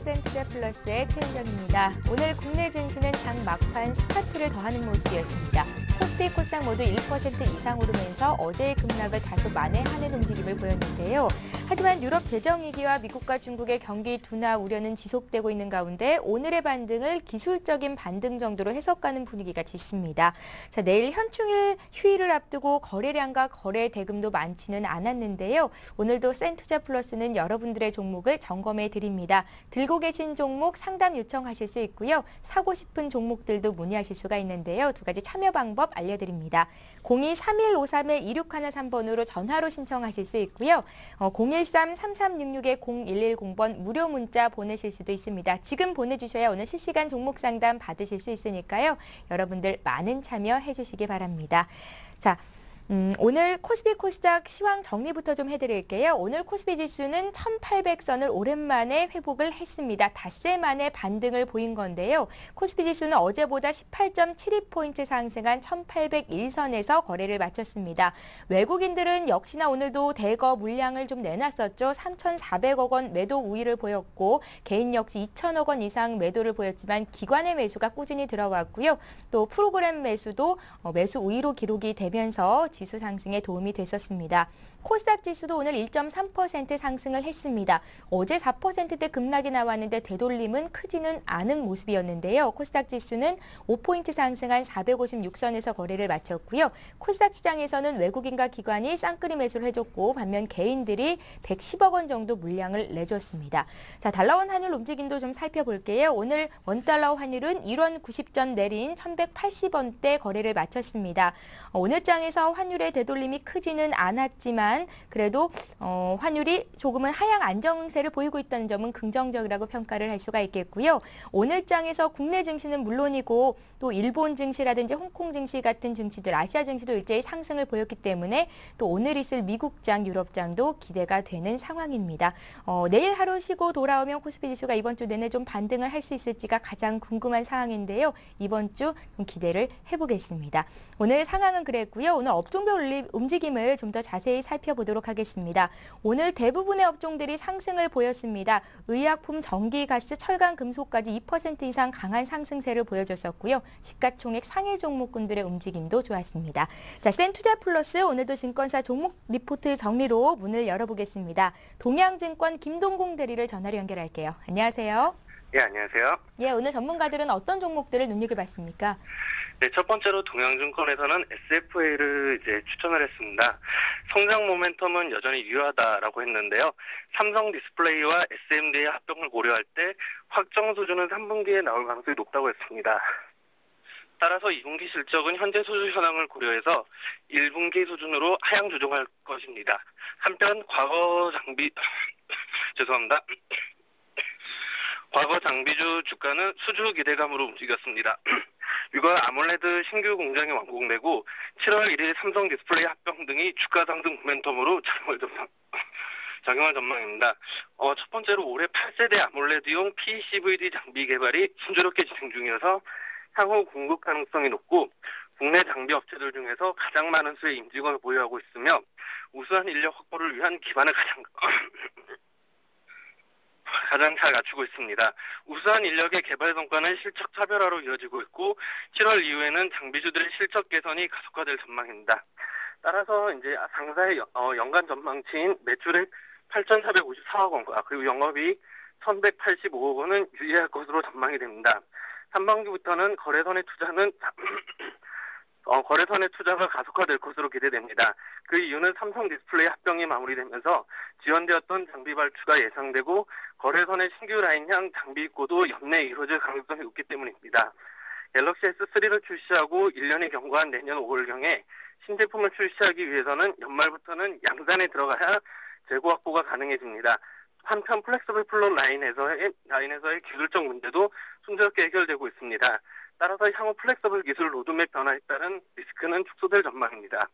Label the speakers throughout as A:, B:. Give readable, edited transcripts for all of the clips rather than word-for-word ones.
A: 센투자플러스의 최은정입니다. 오늘 국내 증시는 장 막판 스타트를 더하는 모습이었습니다. 코스피, 코스닥 모두 1% 이상 오르면서 어제의 급락을 다소 만회하는 움직임을 보였는데요. 하지만 유럽 재정위기와 미국과 중국의 경기 둔화 우려는 지속되고 있는 가운데 오늘의 반등을 기술적인 반등 정도로 해석하는 분위기가 짙습니다. 자, 내일 현충일 휴일을 앞두고 거래량과 거래 대금도 많지는 않았는데요. 오늘도 센투자플러스는 여러분들의 종목을 점검해 드립니다. 들고 계신 종목 상담 요청하실 수 있고요. 사고 싶은 종목들도 문의하실 수가 있는데요. 두 가지 참여 방법 알려드립니다. 02-3153-2613번으로 전화로 신청하실 수 있고요. 013-3366-0110번 무료 문자 보내실 수도 있습니다. 지금 보내주셔야 오늘 실시간 종목 상담 받으실 수 있으니까요. 여러분들 많은 참여해 주시기 바랍니다. 자, 오늘 코스피 코스닥 시황 정리부터 좀 해드릴게요. 오늘 코스피 지수는 1800선을 오랜만에 회복을 했습니다. 닷새 만에 반등을 보인 건데요. 코스피 지수는 어제보다 18.72포인트 상승한 1801선에서 거래를 마쳤습니다. 외국인들은 역시나 오늘도 대거 물량을 좀 내놨었죠. 3,400억 원 매도 우위를 보였고 개인 역시 2천억 원 이상 매도를 보였지만 기관의 매수가 꾸준히 들어왔고요. 또 프로그램 매수도 매수 우위로 기록이 되면서 지수 상승에 도움이 됐었습니다. 코스닥 지수도 오늘 1.3% 상승을 했습니다. 어제 4%대 급락이 나왔는데 되돌림은 크지는 않은 모습이었는데요. 코스닥 지수는 5포인트 상승한 456선에서 거래를 마쳤고요. 코스닥 시장에서는 외국인과 기관이 쌍끌이 매수를 해줬고 반면 개인들이 110억 원 정도 물량을 내줬습니다. 자, 달러원 환율 움직임도 좀 살펴볼게요. 오늘 원달러 환율은 1원 90전 내린 1180원대 거래를 마쳤습니다. 오늘 장에서 환율의 되돌림이 크지는 않았지만 그래도 환율이 조금은 하향 안정세를 보이고 있다는 점은 긍정적이라고 평가를 할 수가 있겠고요. 오늘 장에서 국내 증시는 물론이고 또 일본 증시라든지 홍콩 증시 같은 증시들, 아시아 증시도 일제히 상승을 보였기 때문에 또 오늘 있을 미국장, 유럽장도 기대가 되는 상황입니다. 내일 하루 쉬고 돌아오면 코스피 지수가 이번 주 내내 좀 반등을 할 수 있을지가 가장 궁금한 상황인데요. 이번 주 좀 기대를 해보겠습니다. 오늘 상황은 그랬고요. 오늘 업종별 움직임을 좀 더 자세히 살펴보도록 하겠습니다. 오늘 대부분의 업종들이 상승을 보였습니다. 의약품, 전기, 가스, 철강, 금속까지 2% 이상 강한 상승세를 보여줬었고요. 시가총액 상위 종목군들의 움직임도 좋았습니다. 자, 센투자플러스 오늘도 증권사 종목 리포트 정리로 문을 열어보겠습니다. 동양증권 김동공 대리를 전화로 연결할게요. 안녕하세요.
B: 예, 안녕하세요.
A: 예, 오늘 전문가들은 어떤 종목들을 눈여겨봤습니까?
B: 네, 첫 번째로 동양증권에서는 SFA를 추천을 했습니다. 성장 모멘텀은 여전히 유효하다라고 했는데요. 삼성 디스플레이와 SMD의 합병을 고려할 때 확정 수준은 3분기에 나올 가능성이 높다고 했습니다. 따라서 2분기 실적은 현재 수주 현황을 고려해서 1분기 수준으로 하향 조정할 것입니다. 한편 과거 장비주 주가는 수주 기대감으로 움직였습니다. 육아 아몰레드 신규 공장이 완공되고 7월 1일 삼성 디스플레이 합병 등이 주가 상승 모멘텀으로 작용할 전망입니다. 첫 번째로 올해 8세대 아몰레드용 PCVD 장비 개발이 순조롭게 진행 중이어서 향후 공급 가능성이 높고 국내 장비 업체들 중에서 가장 많은 수의 임직원을 보유하고 있으며 우수한 인력 확보를 위한 기반을 가장 잘 갖추고 있습니다. 우수한 인력의 개발 성과는 실적 차별화로 이어지고 있고 7월 이후에는 장비주들의 실적 개선이 가속화될 전망입니다. 따라서 상사의 연간 전망치인 매출액 8,454억 원과 그리고 영업이익 1,185억 원은 유의할 것으로 전망이 됩니다. 3분기부터는 거래선의 투자가 가속화될 것으로 기대됩니다. 그 이유는 삼성 디스플레이 합병이 마무리되면서 지연되었던 장비 발주가 예상되고 거래선의 신규 라인형 장비 입고도 연내 이루어질 가능성이 높기 때문입니다. 갤럭시 S3를 출시하고 1년이 경과한 내년 5월경에 신제품을 출시하기 위해서는 연말부터는 양산에 들어가야 재고 확보가 가능해집니다. 한편 플렉서블 플롯 라인에서의 기술적 문제도 순조롭게 해결되고 있습니다. 따라서 향후 플렉서블 기술 로드맵 변화에 따른 리스크는 축소될 전망입니다.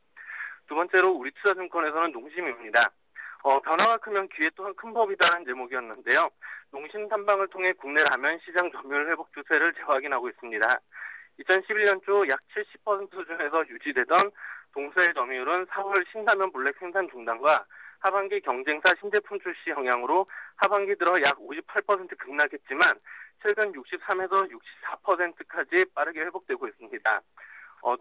B: 두 번째로 우리투자증권에서는 농심입니다. 변화가 크면 기회 또한 큰 법이다라는 제목이었는데요. 농심 탐방을 통해 국내 라면 시장 점유율 회복 추세를 재확인하고 있습니다. 2011년 초 약 70% 수준에서 유지되던 동서의 점유율은 4월 신라면 블랙 생산 중단과 하반기 경쟁사 신제품 출시 영향으로 하반기 들어 약 58% 급락했지만 최근 63에서 64%까지 빠르게 회복되고 있습니다.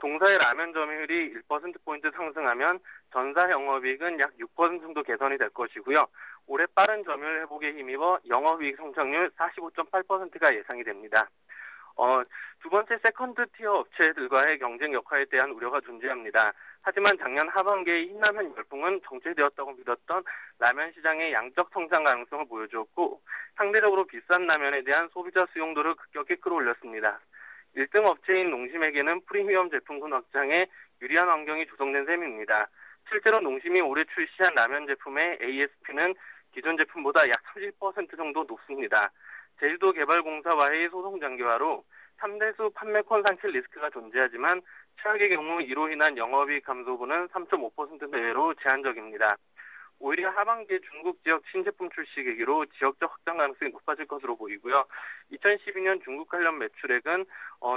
B: 동사의 라면 점유율이 1%포인트 상승하면 전사 영업이익은 약 6% 정도 개선이 될 것이고요. 올해 빠른 점유율 회복에 힘입어 영업이익 성장률 45.8%가 예상이 됩니다. 두 번째 세컨드 티어 업체들과의 경쟁 역할에 대한 우려가 존재합니다. 하지만 작년 하반기에 신라면 열풍은 정체되었다고 믿었던 라면 시장의 양적 성장 가능성을 보여주었고 상대적으로 비싼 라면에 대한 소비자 수용도를 급격히 끌어올렸습니다. 1등 업체인 농심에게는 프리미엄 제품군 확장에 유리한 환경이 조성된 셈입니다. 실제로 농심이 올해 출시한 라면 제품의 ASP는 기존 제품보다 약 30% 정도 높습니다. 제주도개발공사와의 소송 장기화로 3대수 판매권 상실 리스크가 존재하지만 최악의 경우 이로 인한 영업이익 감소분은 3.5% 내외로 제한적입니다. 오히려 하반기에 중국 지역 신제품 출시 계기로 지역적 확장 가능성이 높아질 것으로 보이고요. 2012년 중국 관련 매출액은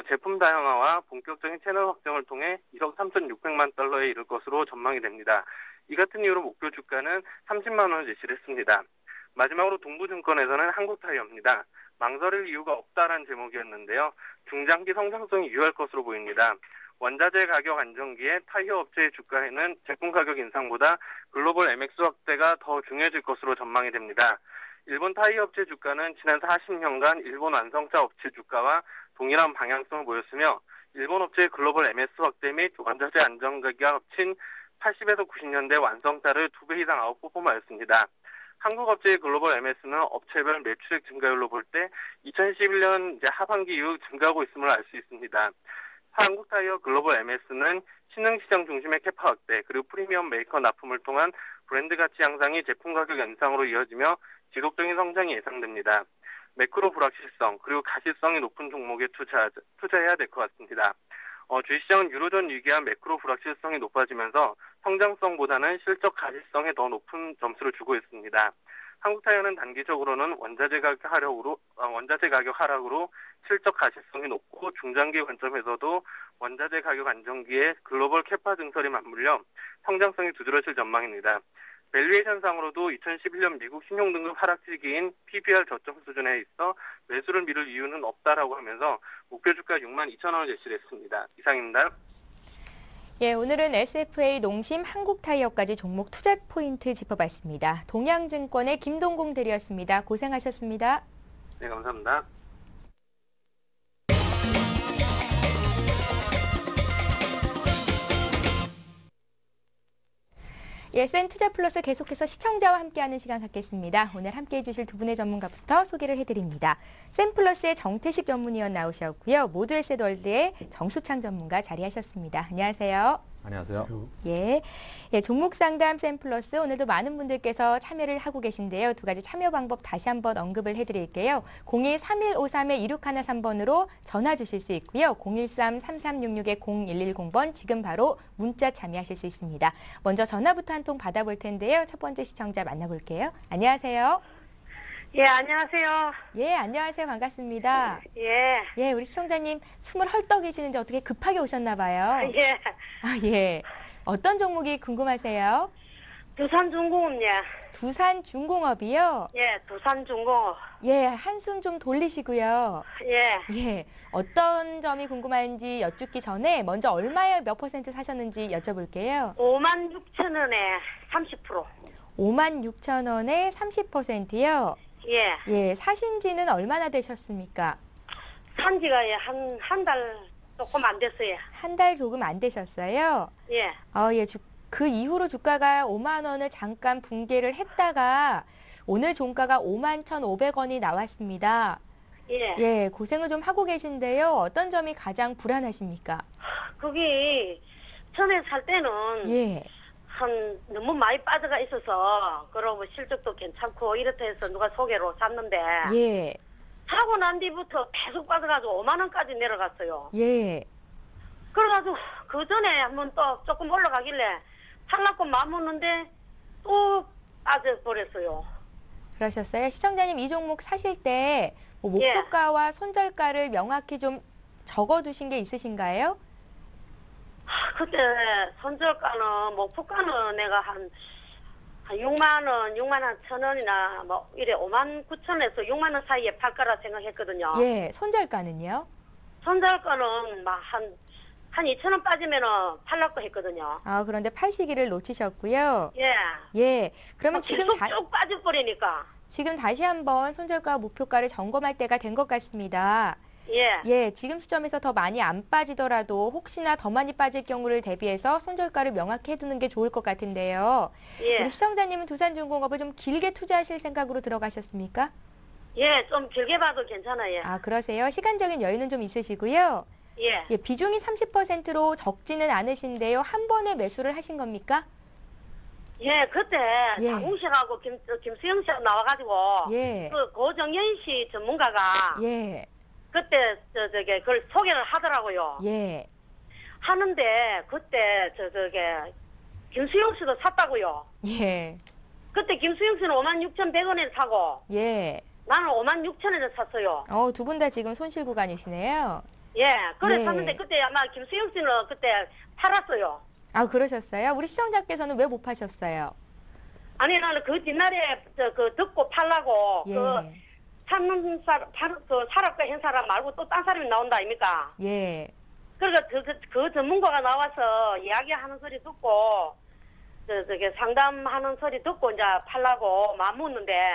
B: 제품 다양화와 본격적인 채널 확장을 통해 1억 3,600만 달러에 이를 것으로 전망이 됩니다. 이 같은 이유로 목표 주가는 30만 원을 제시를 했습니다. 마지막으로 동부증권에서는 한국타이어입니다. 망설일 이유가 없다라는 제목이었는데요. 중장기 성장성이 유효할 것으로 보입니다. 원자재 가격 안정기에 타이어 업체의 주가에는 제품 가격 인상보다 글로벌 MX 확대가 더 중요해질 것으로 전망이 됩니다. 일본 타이어 업체 주가는 지난 40년간 일본 완성차 업체 주가와 동일한 방향성을 보였으며 일본 업체의 글로벌 MS 확대 및 원자재 안정기가 합친 80에서 90년대 완성차를 2배 이상 아웃퍼폼하였습니다. 한국 업체의 글로벌 MS는 업체별 매출액 증가율로 볼 때 2011년 하반기 이후 증가하고 있음을 알 수 있습니다. 한국타이어 글로벌 MS는 신흥시장 중심의 캐파 확대 그리고 프리미엄 메이커 납품을 통한 브랜드 가치 향상이 제품 가격 연상으로 이어지며 지속적인 성장이 예상됩니다. 매크로 불확실성 그리고 가시성이 높은 종목에 투자해야 될 것 같습니다. 주식시장은 유로존 위기와 매크로 불확실성이 높아지면서 성장성보다는 실적 가시성에 더 높은 점수를 주고 있습니다. 한국타이어는 단기적으로는 원자재 가격 하락으로 실적 가시성이 높고 중장기 관점에서도 원자재 가격 안정기에 글로벌 캐파 증설이 맞물려 성장성이 두드러질 전망입니다. 밸류에이션상으로도 2011년 미국 신용등급 하락 시기인 PBR 저점 수준에 있어 매수를 미룰 이유는 없다라고 하면서 목표 주가 6만 2천 원을 제시를 했습니다. 이상입니다.
A: 예, 오늘은 SFA 농심 한국타이어까지 종목 투자 포인트 짚어봤습니다. 동양증권의 김동공 대리였습니다. 고생하셨습니다.
B: 네, 감사합니다.
A: 예, 센투자플러스 계속해서 시청자와 함께하는 시간 갖겠습니다. 오늘 함께해 주실 두 분의 전문가부터 소개를 해드립니다. 센플러스의 정태식 전문위원 나오셨고요. 모두에셋월드의 정수창 전문가 자리하셨습니다. 안녕하세요.
C: 안녕하세요.
A: 예, 종목 상담 센플러스 오늘도 많은 분들께서 참여를 하고 계신데요. 두 가지 참여 방법 다시 한번 언급을 해드릴게요. 02-3153-2613번으로 전화 주실 수 있고요. 013-3366-0110번 지금 바로 문자 참여하실 수 있습니다. 먼저 전화부터 한 통 받아볼 텐데요. 첫 번째 시청자 만나볼게요. 안녕하세요.
D: 예, 안녕하세요.
A: 예, 안녕하세요. 반갑습니다.
D: 예.
A: 예, 우리 시청자님 숨을 헐떡 계시는데 어떻게 급하게 오셨나 봐요.
D: 예.
A: 아, 예. 어떤 종목이 궁금하세요?
D: 두산중공업요.
A: 두산중공업이요?
D: 예, 두산중공업.
A: 예, 한숨 좀 돌리시고요.
D: 예.
A: 예, 어떤 점이 궁금한지 여쭙기 전에 먼저 얼마에 몇 퍼센트 사셨는지 여쭤볼게요.
D: 56,000원에 30%.
A: 56,000원에 30%요?
D: 예.
A: 예, 사신 지는 얼마나 되셨습니까?
D: 산지가 한 달 조금 안 됐어요.
A: 한 달 조금 안 되셨어요?
D: 예.
A: 예, 그 이후로 주가가 5만 원을 잠깐 붕괴를 했다가 오늘 종가가 51,500원이 나왔습니다.
D: 예.
A: 예, 고생을 좀 하고 계신데요. 어떤 점이 가장 불안하십니까?
D: 거기 전에 살 때는
A: 예.
D: 너무 많이 빠져가 있어서 그러고 실적도 괜찮고 이렇다 해서 누가 소개로 샀는데
A: 예.
D: 사고 난 뒤부터 계속 빠져가지고 5만 원까지 내려갔어요.
A: 예.
D: 그래가지고 그 전에 한번 또 조금 올라가길래 살라고 마음먹는데 또 빠져버렸어요.
A: 그러셨어요. 시청자님 이 종목 사실 때 뭐 목표가와 손절가를 명확히 좀 적어두신 게 있으신가요?
D: 그때 손절가는 목표가는 내가 한 한 6만 원, 6만 한 1,000원이나 뭐 이래 5만 9천 원에서 6만 원 사이에 팔 거라 생각했거든요.
A: 예, 손절가는요?
D: 손절 거는 막 한 2천 원 빠지면은 팔라고 했거든요.
A: 아, 그런데 팔 시기를 놓치셨고요.
D: 예.
A: 예, 그러면 지금
D: 계속 쭉 빠져버리니까.
A: 지금 다시 한번 손절가 목표가를 점검할 때가 된 것 같습니다.
D: 예.
A: 예, 지금 시점에서 더 많이 안 빠지더라도 혹시나 더 많이 빠질 경우를 대비해서 손절가를 명확히 해두는 게 좋을 것 같은데요.
D: 예.
A: 우리 시청자님은 두산중공업을 좀 길게 투자하실 생각으로 들어가셨습니까?
D: 예, 좀 길게 봐도 괜찮아요.
A: 아, 그러세요? 시간적인 여유는 좀 있으시고요.
D: 예.
A: 예, 비중이 30%로 적지는 않으신데요. 한 번에 매수를 하신 겁니까?
D: 예, 그때
A: 예.
D: 장웅식하고 김수영 씨하고 나와가지고
A: 예.
D: 그 고정연 씨 전문가가
A: 예,
D: 그때 그걸 소개를 하더라고요.
A: 예,
D: 하는데 그때 김수영 씨도 샀다고요.
A: 예,
D: 그때 김수영 씨는 56,100원에 사고
A: 예.
D: 나는 56,000원에 샀어요.
A: 두 분 다 지금 손실 구간이시네요.
D: 예, 그래
A: 예.
D: 샀는데 그때 아마 김수영 씨는 그때 팔았어요.
A: 아, 그러셨어요? 우리 시청자께서는 왜 못 파셨어요?
D: 아니 나는 그 뒷날에 듣고 팔라고
A: 예,
D: 그 사는 사람 그 사람과 한 사람 말고 또 딴 사람이 나온다 아닙니까?
A: 예,
D: 그러니까 그 전문가가 나와서 이야기하는 소리 듣고 저기 상담하는 소리 듣고 이제 팔라고 마음먹는데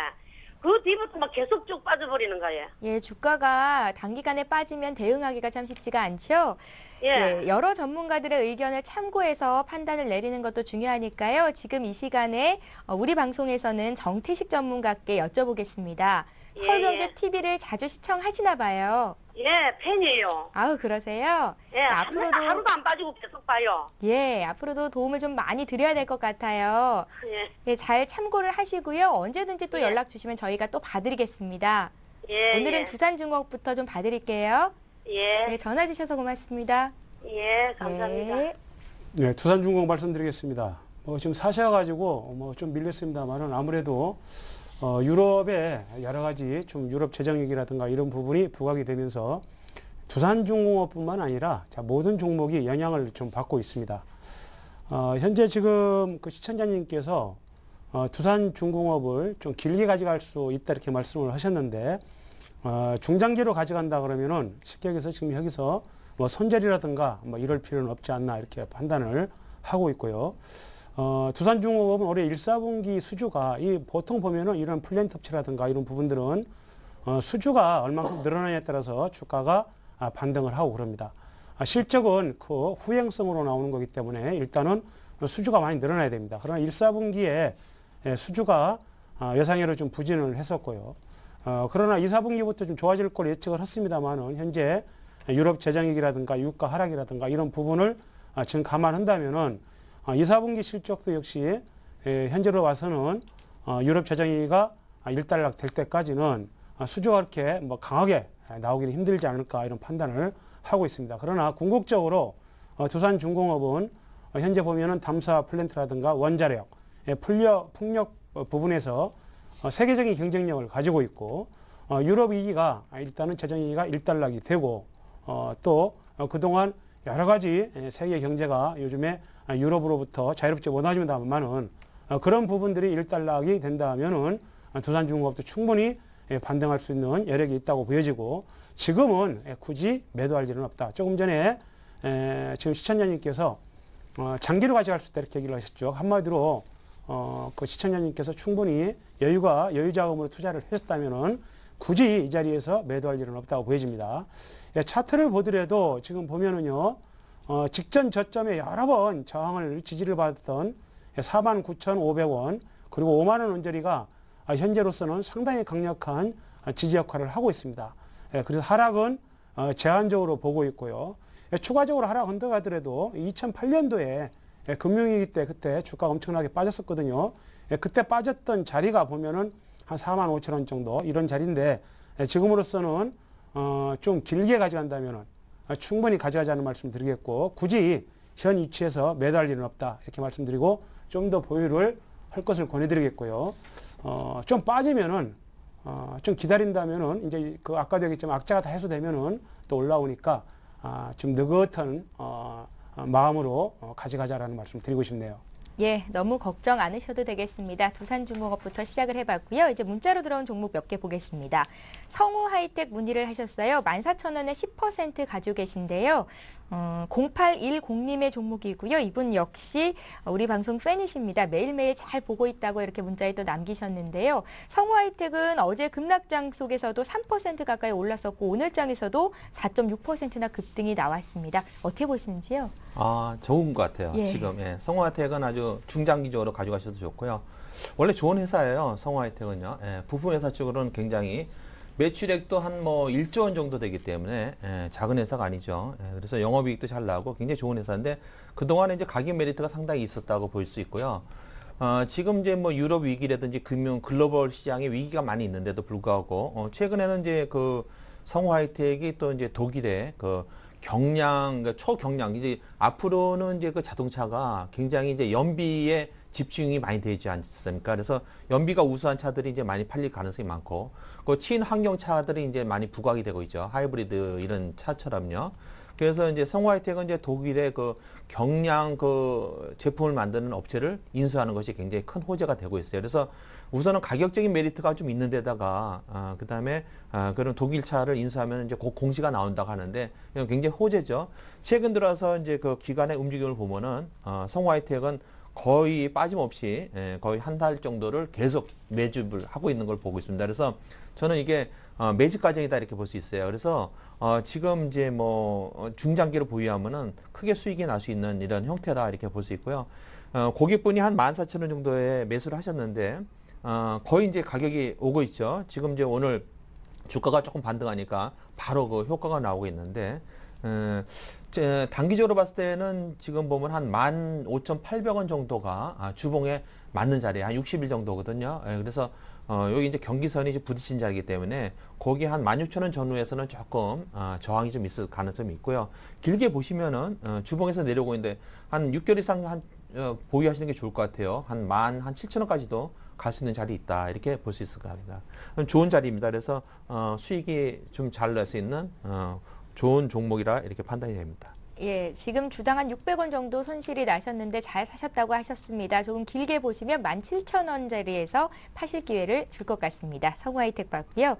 D: 그 뒤부터 막 계속 쭉 빠져버리는 거예요.
A: 예, 주가가 단기간에 빠지면 대응하기가 참 쉽지가 않죠.
D: 예.
A: 예, 여러 전문가들의 의견을 참고해서 판단을 내리는 것도 중요하니까요. 지금 이 시간에 우리 방송에서는 정태식 전문가께 여쭤보겠습니다.
D: 예,
A: 서울경제
D: 예.
A: TV를 자주 시청하시나 봐요.
D: 예, 팬이에요.
A: 아우, 그러세요?
D: 예, 하루도 안 빠지고 계속 봐요.
A: 예, 앞으로도 도움을 좀 많이 드려야 될 것 같아요.
D: 예,
A: 예, 잘 참고를 하시고요. 언제든지 또
D: 예.
A: 연락 주시면 저희가 또 봐드리겠습니다.
D: 예,
A: 오늘은
D: 예.
A: 두산중공업부터 좀 봐드릴게요.
D: 예,
A: 네, 전화 주셔서 고맙습니다.
D: 예, 감사합니다.
A: 예.
C: 네, 두산중공 말씀드리겠습니다. 지금 사셔가지고 좀 밀렸습니다만은 아무래도 유럽의 여러 가지 좀 유럽 재정위기라든가 이런 부분이 부각이 되면서 두산중공업뿐만 아니라 모든 종목이 영향을 좀 받고 있습니다. 현재 지금 그 시청자님께서 두산중공업을 좀 길게 가져갈 수 있다 이렇게 말씀을 하셨는데 중장기로 가져간다 그러면은 쉽게 얘기해서 지금 여기서 뭐 손절이라든가 뭐 이럴 필요는 없지 않나 이렇게 판단을 하고 있고요. 두산중공업은 올해 1사분기 수주가 보통 보면은 이런 플랜트 업체라든가 이런 부분들은 수주가 얼마큼 늘어나냐에 따라서 주가가 반등을 하고 그럽니다. 실적은 그 후행성으로 나오는 거기 때문에 일단은 수주가 많이 늘어나야 됩니다. 그러나 1사분기에 수주가 예상외로 좀 부진을 했었고요. 그러나 2사분기부터 좀 좋아질 걸 예측을 했습니다만은 현재 유럽 재정위기라든가 유가 하락이라든가 이런 부분을 지금 감안한다면은 2사분기 실적도 역시 현재로 와서는 유럽 재정위기가 일단락 될 때까지는 수주가 그렇게 뭐 강하게 나오기는 힘들지 않을까 이런 판단을 하고 있습니다. 그러나 궁극적으로 두산중공업은 현재 보면은 담사 플랜트라든가 원자력, 풍력 부분에서 세계적인 경쟁력을 가지고 있고 유럽 위기가 일단은 재정위기가 일단락이 되고 또 그동안 여러 가지 세계 경제가 요즘에 유럽으로부터 자유롭지 못하지만은 그런 부분들이 일단락이 된다면은 두산중공업도 충분히 반등할 수 있는 여력이 있다고 보여지고 지금은 굳이 매도할 일은 없다. 조금 전에 지금 시청자님께서 장기로 가져갈 수 있다 이렇게 얘기를 하셨죠. 한마디로 그 시청자님께서 충분히 여유 자금으로 투자를 하셨다면은 굳이 이 자리에서 매도할 일은 없다고 보여집니다. 차트를 보더라도 지금 보면은요, 직전 저점에 여러 번 저항을 지지를 받았던 49,500원 그리고 5만원 언저리가 현재로서는 상당히 강력한 지지 역할을 하고 있습니다. 그래서 하락은 제한적으로 보고 있고요. 추가적으로 하락한다 하더라도 2008년도에 금융위기 때 그때 주가가 엄청나게 빠졌었거든요. 그때 빠졌던 자리가 보면은 한 45,000원 정도 이런 자리인데 지금으로서는 좀 길게 가져간다면은 충분히 가져가자는 말씀 드리겠고 굳이 현 위치에서 매도할 일은 없다 이렇게 말씀드리고 좀 더 보유를 할 것을 권해드리겠고요. 좀 빠지면은 좀 기다린다면은 이제 그 아까도 얘기했지만 악재가 다 해소되면은 또 올라오니까 좀 느긋한 마음으로 가져가자라는 말씀 드리고 싶네요.
A: 예, 너무 걱정 않으셔도 되겠습니다. 두산중공업부터 시작을 해봤고요. 이제 문자로 들어온 종목 몇 개 보겠습니다. 성우하이텍 문의를 하셨어요. 14,000원에 10% 가지고 계신데요. 0810님의 종목이고요. 이분 역시 우리 방송 팬이십니다. 매일매일 잘 보고 있다고 이렇게 문자에 또 남기셨는데요. 성우하이텍은 어제 급락장 속에서도 3% 가까이 올랐었고 오늘장에서도 4.6%나 급등이 나왔습니다. 어떻게 보시는지요?
E: 좋은 것 같아요.
A: 예.
E: 지금 성우하이텍은 아주 중장기적으로 가져가셔도 좋고요. 원래 좋은 회사예요. 성우하이텍은요. 부품 회사 쪽으로는 굉장히 매출액도 한 1조 원 정도 되기 때문에 작은 회사가 아니죠. 그래서 영업이익도 잘 나오고 굉장히 좋은 회사인데 그동안에 이제 가격 메리트가 상당히 있었다고 볼 수 있고요. 지금 이제 유럽 위기라든지 금융 글로벌 시장의 위기가 많이 있는데도 불구하고 최근에는 이제 그 성우하이텍이 또 이제 독일의 그 경량, 그러니까 초경량, 이제 앞으로는 이제 그 자동차가 굉장히 이제 연비에 집중이 많이 되지 않습니까? 그래서 연비가 우수한 차들이 이제 많이 팔릴 가능성이 많고, 그 친환경 차들이 이제 많이 부각이 되고 있죠. 하이브리드 이런 차처럼요. 그래서 이제 성우하이텍은 이제 독일의 그 경량 그 제품을 만드는 업체를 인수하는 것이 굉장히 큰 호재가 되고 있어요. 그래서 우선은 가격적인 메리트가 좀 있는 데다가 그다음에 그런 독일 차를 인수하면 이제 곧 공시가 나온다고 하는데 이건 굉장히 호재죠. 최근 들어서 이제 그 기관의 움직임을 보면은 성우하이텍은 거의 빠짐없이 거의 한 달 정도를 계속 매집을 하고 있는 걸 보고 있습니다. 그래서 저는 이게 매집 과정이다 이렇게 볼 수 있어요. 그래서 지금 이제 중장기로 보유하면은 크게 수익이 날 수 있는 이런 형태다 이렇게 볼 수 있고요. 고객분이 한 14,000원 정도에 매수를 하셨는데 거의 이제 가격이 오고 있죠. 지금 이제 오늘 주가가 조금 반등하니까 바로 그 효과가 나오고 있는데 단기적으로 봤을 때는 지금 보면 한 15,800원 정도가 주봉에 맞는 자리에 한 60일 정도거든요. 그래서 여기 이제 경기선이 이제 부딪힌 자리이기 때문에 거기 한 16,000원 전후에서는 조금 저항이 좀 있을 가능성이 있고요. 길게 보시면은 주봉에서 내려오고 있는데 한 6개월 이상 보유하시는 게 좋을 것 같아요. 한 17,000원까지도 갈 수 있는 자리 있다 이렇게 볼 수 있을 것 같습니다. 좋은 자리입니다. 그래서 수익이 좀 잘 날 수 있는 좋은 종목이라 이렇게 판단이 됩니다.
A: 예, 지금 주당 한 600원 정도 손실이 나셨는데 잘 사셨다고 하셨습니다. 조금 길게 보시면 17,000원짜리에서 파실 기회를 줄 것 같습니다. 성우하이텍 봤고요.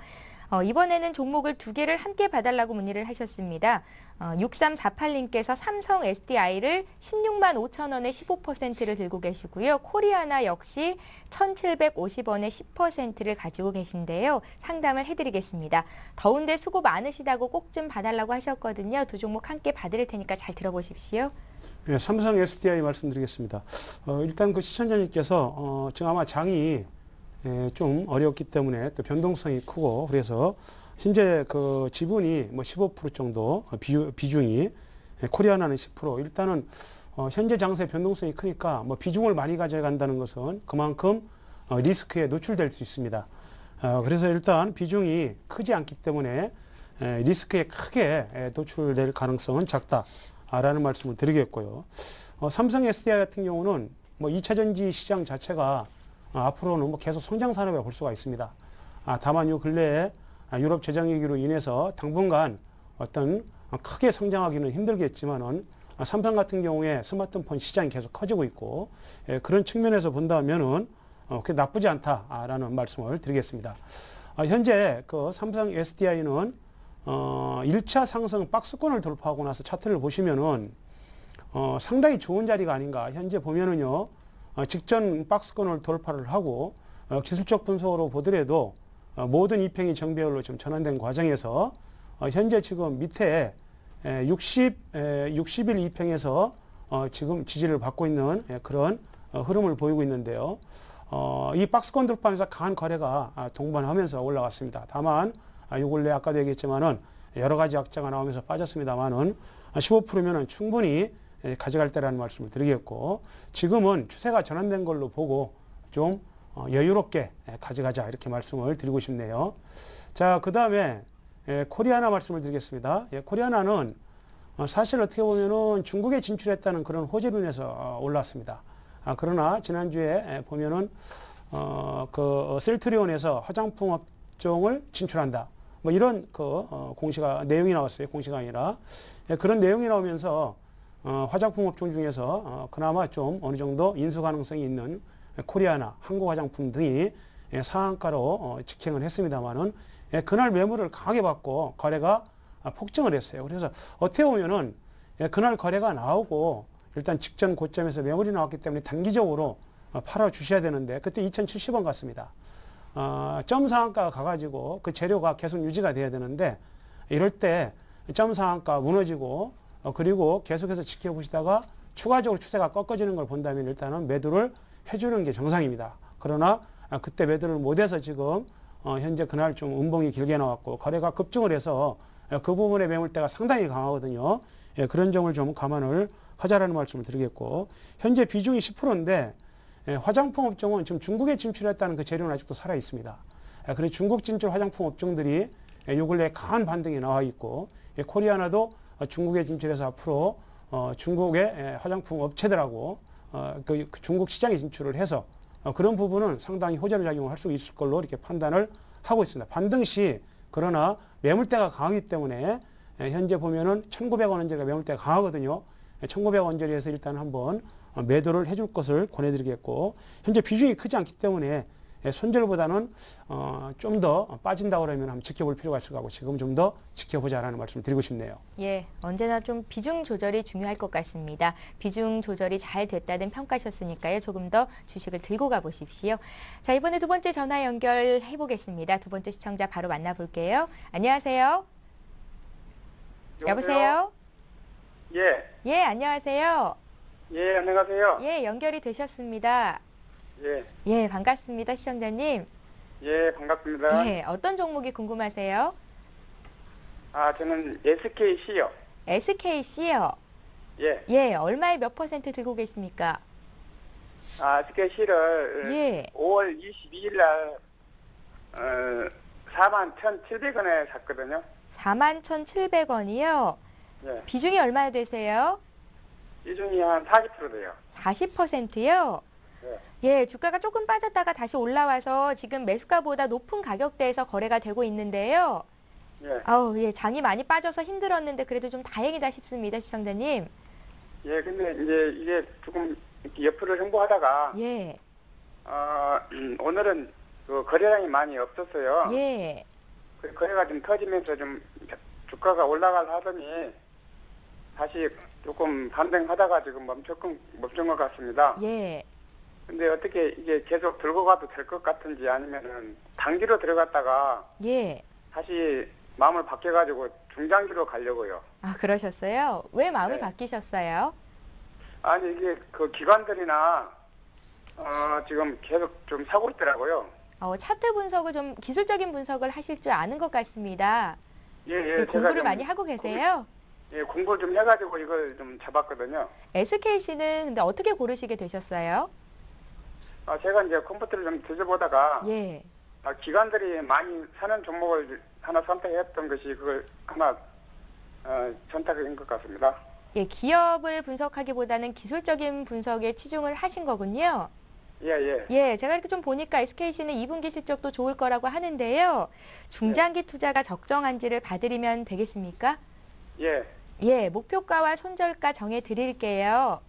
A: 이번에는 종목을 두 개를 함께 봐달라고 문의를 하셨습니다. 6348님께서 삼성 SDI를 16만 5천 원에 15%를 들고 계시고요. 코리아나 역시 1,750원에 10%를 가지고 계신데요. 상담을 해드리겠습니다. 더운데 수고 많으시다고 꼭 좀 봐달라고 하셨거든요. 두 종목 함께 봐드릴 테니까 잘 들어보십시오.
C: 네, 삼성 SDI 말씀드리겠습니다. 일단 그 시청자님께서 지금 아마 장이 좀 어렵기 때문에 또 변동성이 크고 그래서 현재 그 지분이 15% 정도 비중이 코리아나는 10% 일단은 현재 장세 변동성이 크니까 비중을 많이 가져간다는 것은 그만큼 리스크에 노출될 수 있습니다. 그래서 일단 비중이 크지 않기 때문에 리스크에 크게 노출될 가능성은 작다라는 말씀을 드리겠고요. 삼성 SDI 같은 경우는 2차 전지 시장 자체가 앞으로는 계속 성장 산업에 볼 수가 있습니다. 다만 요 근래에 유럽 재정위기로 인해서 당분간 어떤 크게 성장하기는 힘들겠지만은 삼성 같은 경우에 스마트폰 시장이 계속 커지고 있고 그런 측면에서 본다면은 그게 나쁘지 않다라는 말씀을 드리겠습니다. 현재 그 삼성 SDI는 1차 상승 박스권을 돌파하고 나서 차트를 보시면은 상당히 좋은 자리가 아닌가. 현재 보면은요. 직전 박스권을 돌파를 하고 기술적 분석으로 보더라도 모든 이평이 정배열로 좀 전환된 과정에서 현재 지금 밑에 60일 이평에서 지금 지지를 받고 있는 그런 흐름을 보이고 있는데요. 이 박스권 돌파하면서 강한 거래가 동반하면서 올라왔습니다. 다만 요 근래 아까도 얘기했지만은 여러 가지 악재가 나오면서 빠졌습니다만은 15%면은 충분히 가져갈 때라는 말씀을 드리겠고 지금은 추세가 전환된 걸로 보고 좀 여유롭게 가져가자 이렇게 말씀을 드리고 싶네요. 자, 그 다음에 코리아나 말씀을 드리겠습니다. 코리아나는 사실 어떻게 보면은 중국에 진출했다는 그런 호재로 인해서 올랐습니다. 그러나 지난주에 보면은 그 셀트리온에서 화장품 업종을 진출한다. 이런 그 공시가 내용이 나왔어요. 공시가 아니라 그런 내용이 나오면서 화장품 업종 중에서 그나마 좀 어느 정도 인수 가능성이 있는 코리아나 한국 화장품 등이 상한가로 직행을 했습니다만은 그날 매물을 강하게 받고 거래가 폭증을 했어요. 그래서 어떻게 보면은 그날 거래가 나오고 일단 직전 고점에서 매물이 나왔기 때문에 단기적으로 팔아 주셔야 되는데 그때 2,070원 갔습니다. 점 상한가가 가가지고 그 재료가 계속 유지가 돼야 되는데 이럴 때 점 상한가 무너지고 그리고 계속해서 지켜보시다가 추가적으로 추세가 꺾어지는 걸 본다면 일단은 매도를 해주는 게 정상입니다. 그러나 그때 매도를 못해서 지금 현재 그날 좀 음봉이 길게 나왔고 거래가 급증을 해서 그 부분의 매물대가 상당히 강하거든요. 그런 점을 좀 감안을 하자라는 말씀을 드리겠고 현재 비중이 10%인데 화장품 업종은 지금 중국에 진출했다는 그 재료는 아직도 살아 있습니다. 그래서 중국 진출 화장품 업종들이 요 근래에 강한 반등이 나와 있고 코리아나도 중국에 진출해서 앞으로 중국의 화장품 업체들하고 그 중국 시장에 진출을 해서 그런 부분은 상당히 호재를 작용을 할 수 있을 걸로 이렇게 판단을 하고 있습니다. 반등 시 그러나 매물대가 강하기 때문에 현재 보면은 1,900원 언저리가 매물대가 강하거든요. 1,900원 언저리에서 일단 한번 매도를 해줄 것을 권해드리겠고 현재 비중이 크지 않기 때문에 손절보다는 좀 더 빠진다고 그러면 한번 지켜볼 필요가 있을 것 같고 지금 좀 더 지켜보자라는 말씀을 드리고 싶네요.
A: 예, 언제나 좀 비중 조절이 중요할 것 같습니다. 비중 조절이 잘 됐다는 평가셨으니까요. 조금 더 주식을 들고 가보십시오. 자, 이번에 두 번째 전화 연결해 보겠습니다. 두 번째 시청자 바로 만나볼게요. 안녕하세요. 여보세요?
F: 예.
A: 예, 안녕하세요.
F: 예, 안녕하세요.
A: 예, 연결이 되셨습니다.
F: 예.
A: 예, 반갑습니다, 시청자님.
F: 예, 반갑습니다.
A: 예, 어떤 종목이 궁금하세요?
F: 저는 SKC요.
A: SKC요.
F: 예.
A: 예, 얼마에 몇 % 들고 계십니까?
F: SKC를
A: 예.
F: 5월 22일 날 41,700원에 샀거든요.
A: 41,700원이요.
F: 예.
A: 비중이 얼마나 되세요?
F: 비중이 한 40% 돼요.
A: 40%요?
F: 예.
A: 예, 주가가 조금 빠졌다가 다시 올라와서 지금 매수가보다 높은 가격대에서 거래가 되고 있는데요.
F: 예.
A: 예, 장이 많이 빠져서 힘들었는데 그래도 좀 다행이다 싶습니다, 시청자님.
F: 예, 근데 이제 이게 조금 이렇게 옆으로 행보하다가
A: 예,
F: 오늘은 그 거래량이 많이 없었어요.
A: 예,
F: 그 거래가 좀 터지면서 좀 주가가 올라가려 하더니 다시 조금 반등하다가 지금 멈춘 것 같습니다.
A: 예.
F: 근데 어떻게 이게 계속 들고 가도 될 것 같은지 아니면은 단기로 들어갔다가
A: 예.
F: 다시 마음을 바뀌어가지고 중장기로 가려고요.
A: 그러셨어요? 왜 마음이
F: 네.
A: 바뀌셨어요?
F: 아니 이게 그 기관들이나 지금 계속 좀 사고 있더라고요.
A: 차트 분석을 좀 기술적인 분석을 하실 줄 아는 것 같습니다.
F: 예,
A: 공부를
F: 좀
A: 많이 하고 계세요?
F: 공부를 좀 해가지고 이걸 좀 잡았거든요.
A: SKC는 근데 어떻게 고르시게 되셨어요?
F: 제가 이제 컴퓨터를 좀 뒤져보다가
A: 예.
F: 기관들이 많이 사는 종목을 하나 선택했던 것이 그걸 하나 선택인 것 같습니다.
A: 예, 기업을 분석하기보다는 기술적인 분석에 치중을 하신 거군요.
F: 예.
A: 예, 제가 이렇게 좀 보니까 SKC는 2분기 실적도 좋을 거라고 하는데요. 중장기 투자가 적정한지를 봐드리면 되겠습니까?
F: 예.
A: 예, 목표가와 손절가 정해 드릴게요.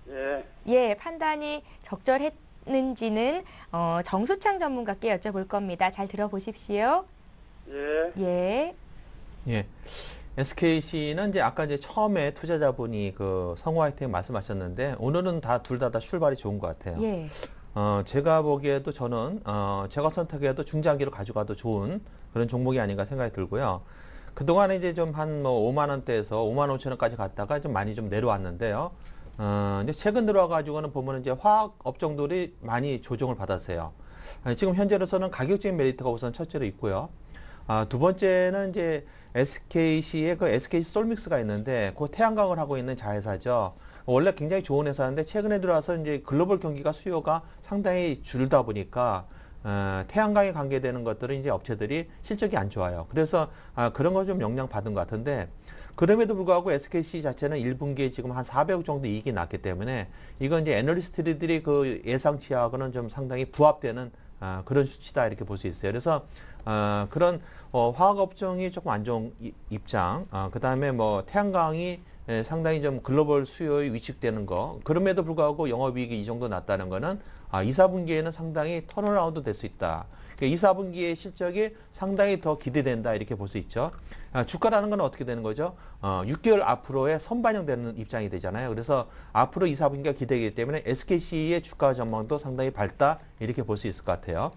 F: 예.
A: 예, 판단이 적절했는지는 정수창 전문가께 여쭤볼 겁니다. 잘 들어보십시오.
F: 예.
A: 예,
E: 예. SKC는 이제 아까 이제 처음에 투자자분이 그 성우아이템 말씀하셨는데 오늘은 둘 다 출발이 좋은 것 같아요.
A: 예,
E: 제가 보기에도 저는 제가 선택해도 중장기로 가져가도 좋은 그런 종목이 아닌가 생각이 들고요. 그동안에 이제 좀 한 5만 원대에서 5만 5천 원까지 갔다가 좀 많이 좀 내려왔는데요. 이제 최근 들어와가지고는 보면 이제 화학 업종들이 많이 조정을 받았어요. 지금 현재로서는 가격적인 메리트가 우선 첫째로 있고요. 두 번째는 이제 SKC의 그 SKC 솔믹스가 있는데 그 태양광을 하고 있는 자회사죠. 원래 굉장히 좋은 회사인데 최근에 들어와서 이제 글로벌 경기가 수요가 상당히 줄다 보니까 태양광에 관계되는 것들은 이제 업체들이 실적이 안 좋아요. 그래서 그런 걸 좀 영향 받은 것 같은데 그럼에도 불구하고 SKC 자체는 1분기에 지금 한 400억 정도 이익이 났기 때문에 이건 이제 애널리스트들이 그 예상치하고는 좀 상당히 부합되는 그런 수치다 이렇게 볼 수 있어요. 그래서 그런 화학 업종이 조금 안 좋은 입장, 그 다음에 뭐 태양광이 상당히 좀 글로벌 수요에 위축되는 거. 그럼에도 불구하고 영업이익이 이 정도 났다는 거는 2, 4분기에는 상당히 턴어라운드 될 수 있다. 2, 4분기의 실적이 상당히 더 기대된다 이렇게 볼 수 있죠. 주가라는 건 어떻게 되는 거죠? 6개월 앞으로의 선반영되는 입장이 되잖아요. 그래서 앞으로 2, 4분기가 기대되기 때문에 SKC의 주가 전망도 상당히 밝다 이렇게 볼 수 있을 것 같아요.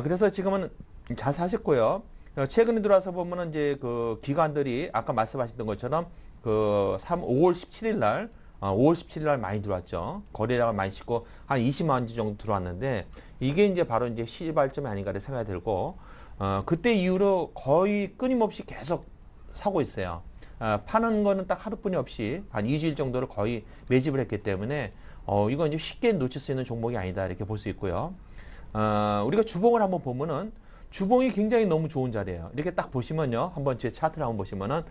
E: 그래서 지금은 잘 사셨고요. 최근에 들어와서 보면은 이제 그 기관들이 아까 말씀하셨던 것처럼 그 5월 17일 날 5월 17일 날 많이 들어왔죠. 거래량을 많이 싣고 한 20만 원지 정도 들어왔는데 이게 이제 바로 이제 시발점이 아닌가 생각이 들고 그때 이후로 거의 끊임없이 계속 사고 있어요. 파는 거는 딱 하루뿐이 없이 한 2주일 정도를 거의 매집을 했기 때문에 이건 이제 쉽게 놓칠 수 있는 종목이 아니다 이렇게 볼 수 있고요. 우리가 주봉을 한번 보면은 주봉이 굉장히 너무 좋은 자리예요. 이렇게 딱 보시면요. 한번 제 차트를 한번 보시면은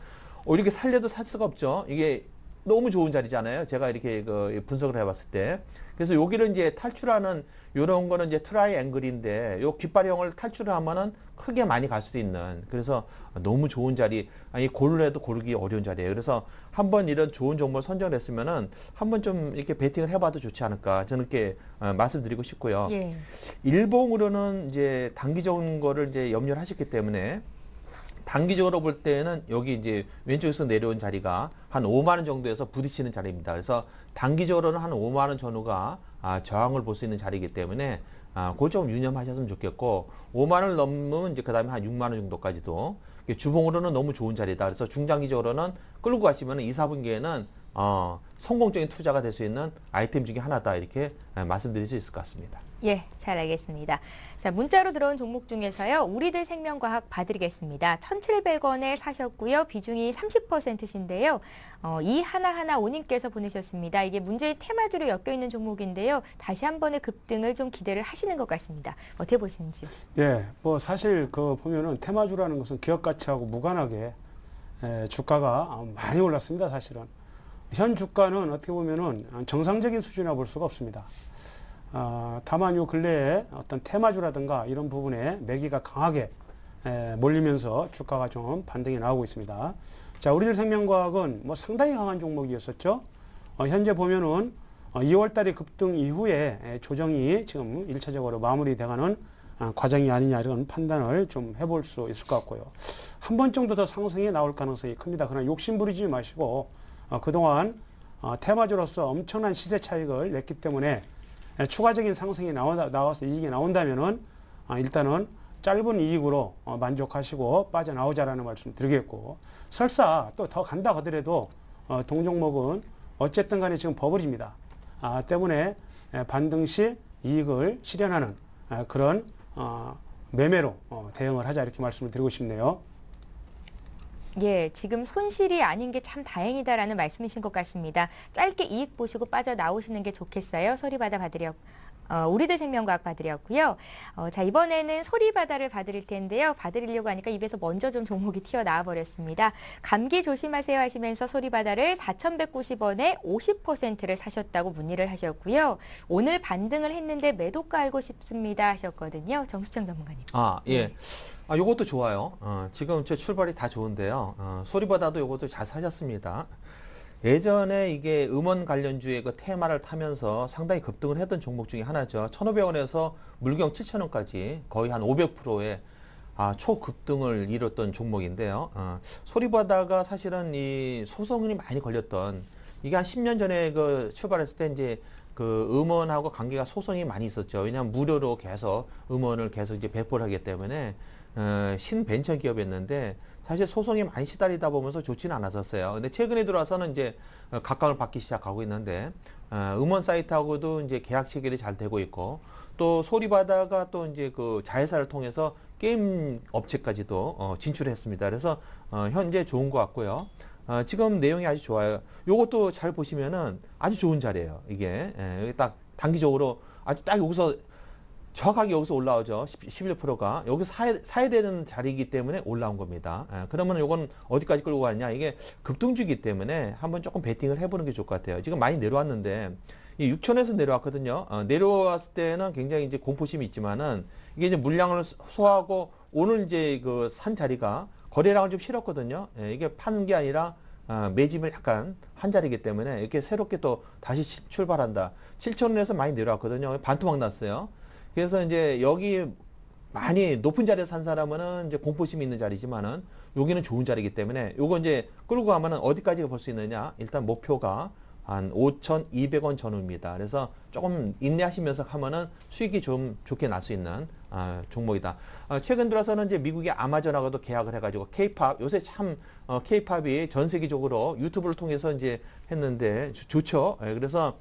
E: 이렇게 살려도 살 수가 없죠. 이게 너무 좋은 자리잖아요. 제가 이렇게 그 분석을 해봤을 때. 그래서 여기를 이제 탈출하는 요런 거는 이제 트라이앵글인데 요 깃발형을 탈출을 하면은 크게 많이 갈 수도 있는 그래서 너무 좋은 자리 아니 고르래도 고르기 어려운 자리예요. 그래서 한번 이런 좋은 종목을 선정을 했으면은 한번 좀 이렇게 베팅을 해봐도 좋지 않을까 저는 이렇게 말씀드리고 싶고요.
A: 예.
E: 일봉으로는 이제 단기적인 거를 이제 염려를 하셨기 때문에 단기적으로 볼 때는 여기 이제 왼쪽에서 내려온 자리가 한 5만 원 정도에서 부딪히는 자리입니다. 그래서 단기적으로는 한 5만 원 전후가 저항을 볼 수 있는 자리이기 때문에 그걸 좀 유념하셨으면 좋겠고 5만 원을 넘으면 이제 그다음에 한 6만 원 정도까지도 주봉으로는 너무 좋은 자리다. 그래서 중장기적으로는 끌고 가시면 2, 4분기에는 성공적인 투자가 될 수 있는 아이템 중에 하나다 이렇게 말씀드릴 수 있을 것 같습니다.
A: 예, 잘 알겠습니다. 자, 문자로 들어온 종목 중에서요. 우리들 생명과학 봐드리겠습니다. 1,700원에 사셨고요. 비중이 30%신데요. 이 하나하나 오님께서 보내셨습니다. 이게 문제의 테마주로 엮여있는 종목인데요. 다시 한 번의 급등을 좀 기대를 하시는 것 같습니다. 어떻게 보시는지요?
C: 예, 뭐 사실 그 보면은 테마주라는 것은 기업 가치하고 무관하게 주가가 많이 올랐습니다. 사실은 현 주가는 어떻게 보면은 정상적인 수준이라 볼 수가 없습니다. 다만 요 근래에 어떤 테마주라든가 이런 부분에 매기가 강하게 몰리면서 주가가 좀 반등이 나오고 있습니다. 자, 우리들 생명과학은 뭐 상당히 강한 종목이었었죠. 현재 보면은 2월 달에 급등 이후에 조정이 지금 1차적으로 마무리돼가는 과정이 아니냐 이런 판단을 좀 해볼 수 있을 것 같고요. 한 번 정도 더 상승이 나올 가능성이 큽니다. 그러나 욕심 부리지 마시고 그동안 테마주로서 엄청난 시세 차익을 냈기 때문에 추가적인 상승이 나와서 이익이 나온다면은 일단은 짧은 이익으로 만족하시고 빠져나오자라는 말씀 드리겠고 설사 또 더 간다 하더라도 동종목은 어쨌든 간에 지금 버블입니다. 때문에 반등 시 이익을 실현하는 그런 매매로 대응을 하자 이렇게 말씀을 드리고 싶네요.
A: 예, 지금 손실이 아닌 게 참 다행이다라는 말씀이신 것 같습니다. 짧게 이익 보시고 빠져나오시는 게 좋겠어요. 소리바다 우리들 생명과학 봐드렸고요. 자, 이번에는 소리바다를 봐드릴 텐데요. 봐드리려고 하니까 입에서 먼저 좀 종목이 튀어나와 버렸습니다. 감기 조심하세요 하시면서 소리바다를 4,190원에 50%를 사셨다고 문의를 하셨고요. 오늘 반등을 했는데 매도가 알고 싶습니다 하셨거든요. 정수창 전문가님.
E: 예. 요것도 좋아요. 지금 제 출발이 다 좋은데요. 소리바다도 요것도 잘 사셨습니다. 예전에 이게 음원 관련주의 그 테마를 타면서 상당히 급등을 했던 종목 중에 하나죠. 1,500원에서 물경 7,000원까지 거의 한 500%의 초급등을 이뤘던 종목인데요. 소리바다가 사실은 이 소송이 많이 걸렸던 이게 한 10년 전에 그 출발했을 때 이제 그 음원하고 관계가 소송이 많이 있었죠. 왜냐하면 무료로 계속 음원을 계속 이제 배포를 하기 때문에 신벤처 기업이었는데 사실 소송이 많이 시달리다 보면서 좋지는 않았었어요. 근데 최근에 들어와서는 이제 각광을 받기 시작하고 있는데 음원 사이트하고도 이제 계약 체결이 잘 되고 있고 또 소리바다가 또 이제 그 자회사를 통해서 게임 업체까지도 진출했습니다. 그래서 현재 좋은 것 같고요. 지금 내용이 아주 좋아요. 요것도 잘 보시면은 아주 좋은 자리예요. 이게 딱 단기적으로 아주 딱 여기서 정확하게 여기서 올라오죠. 11%가. 여기서 사야 되는 자리이기 때문에 올라온 겁니다. 그러면 이건 어디까지 끌고 가느냐. 이게 급등주기 때문에 한번 조금 베팅을 해보는 게 좋을 것 같아요. 지금 많이 내려왔는데, 이 6천에서 내려왔거든요. 내려왔을 때는 굉장히 이제 공포심이 있지만은, 이게 이제 물량을 소화하고, 오늘 이제 그 산 자리가 거래량을 좀 실었거든요. 이게 파는 게 아니라, 매집을 약간 한 자리이기 때문에 이렇게 새롭게 또 다시 출발한다. 7,000원에서 많이 내려왔거든요. 반토막 났어요. 그래서 이제 여기 많이 높은 자리에 산 사람은 이제 공포심이 있는 자리지만은 여기는 좋은 자리이기 때문에 요거 이제 끌고 가면은 어디까지 볼 수 있느냐? 일단 목표가 한 5,200원 전후입니다. 그래서 조금 인내하시면서 하면은 수익이 좀 좋게 날 수 있는 종목이다. 최근 들어서는 이제 미국의 아마존하고도 계약을 해가지고 K-팝 요새 참 K-팝이 전 세계적으로 유튜브를 통해서 이제 했는데 좋죠. 그래서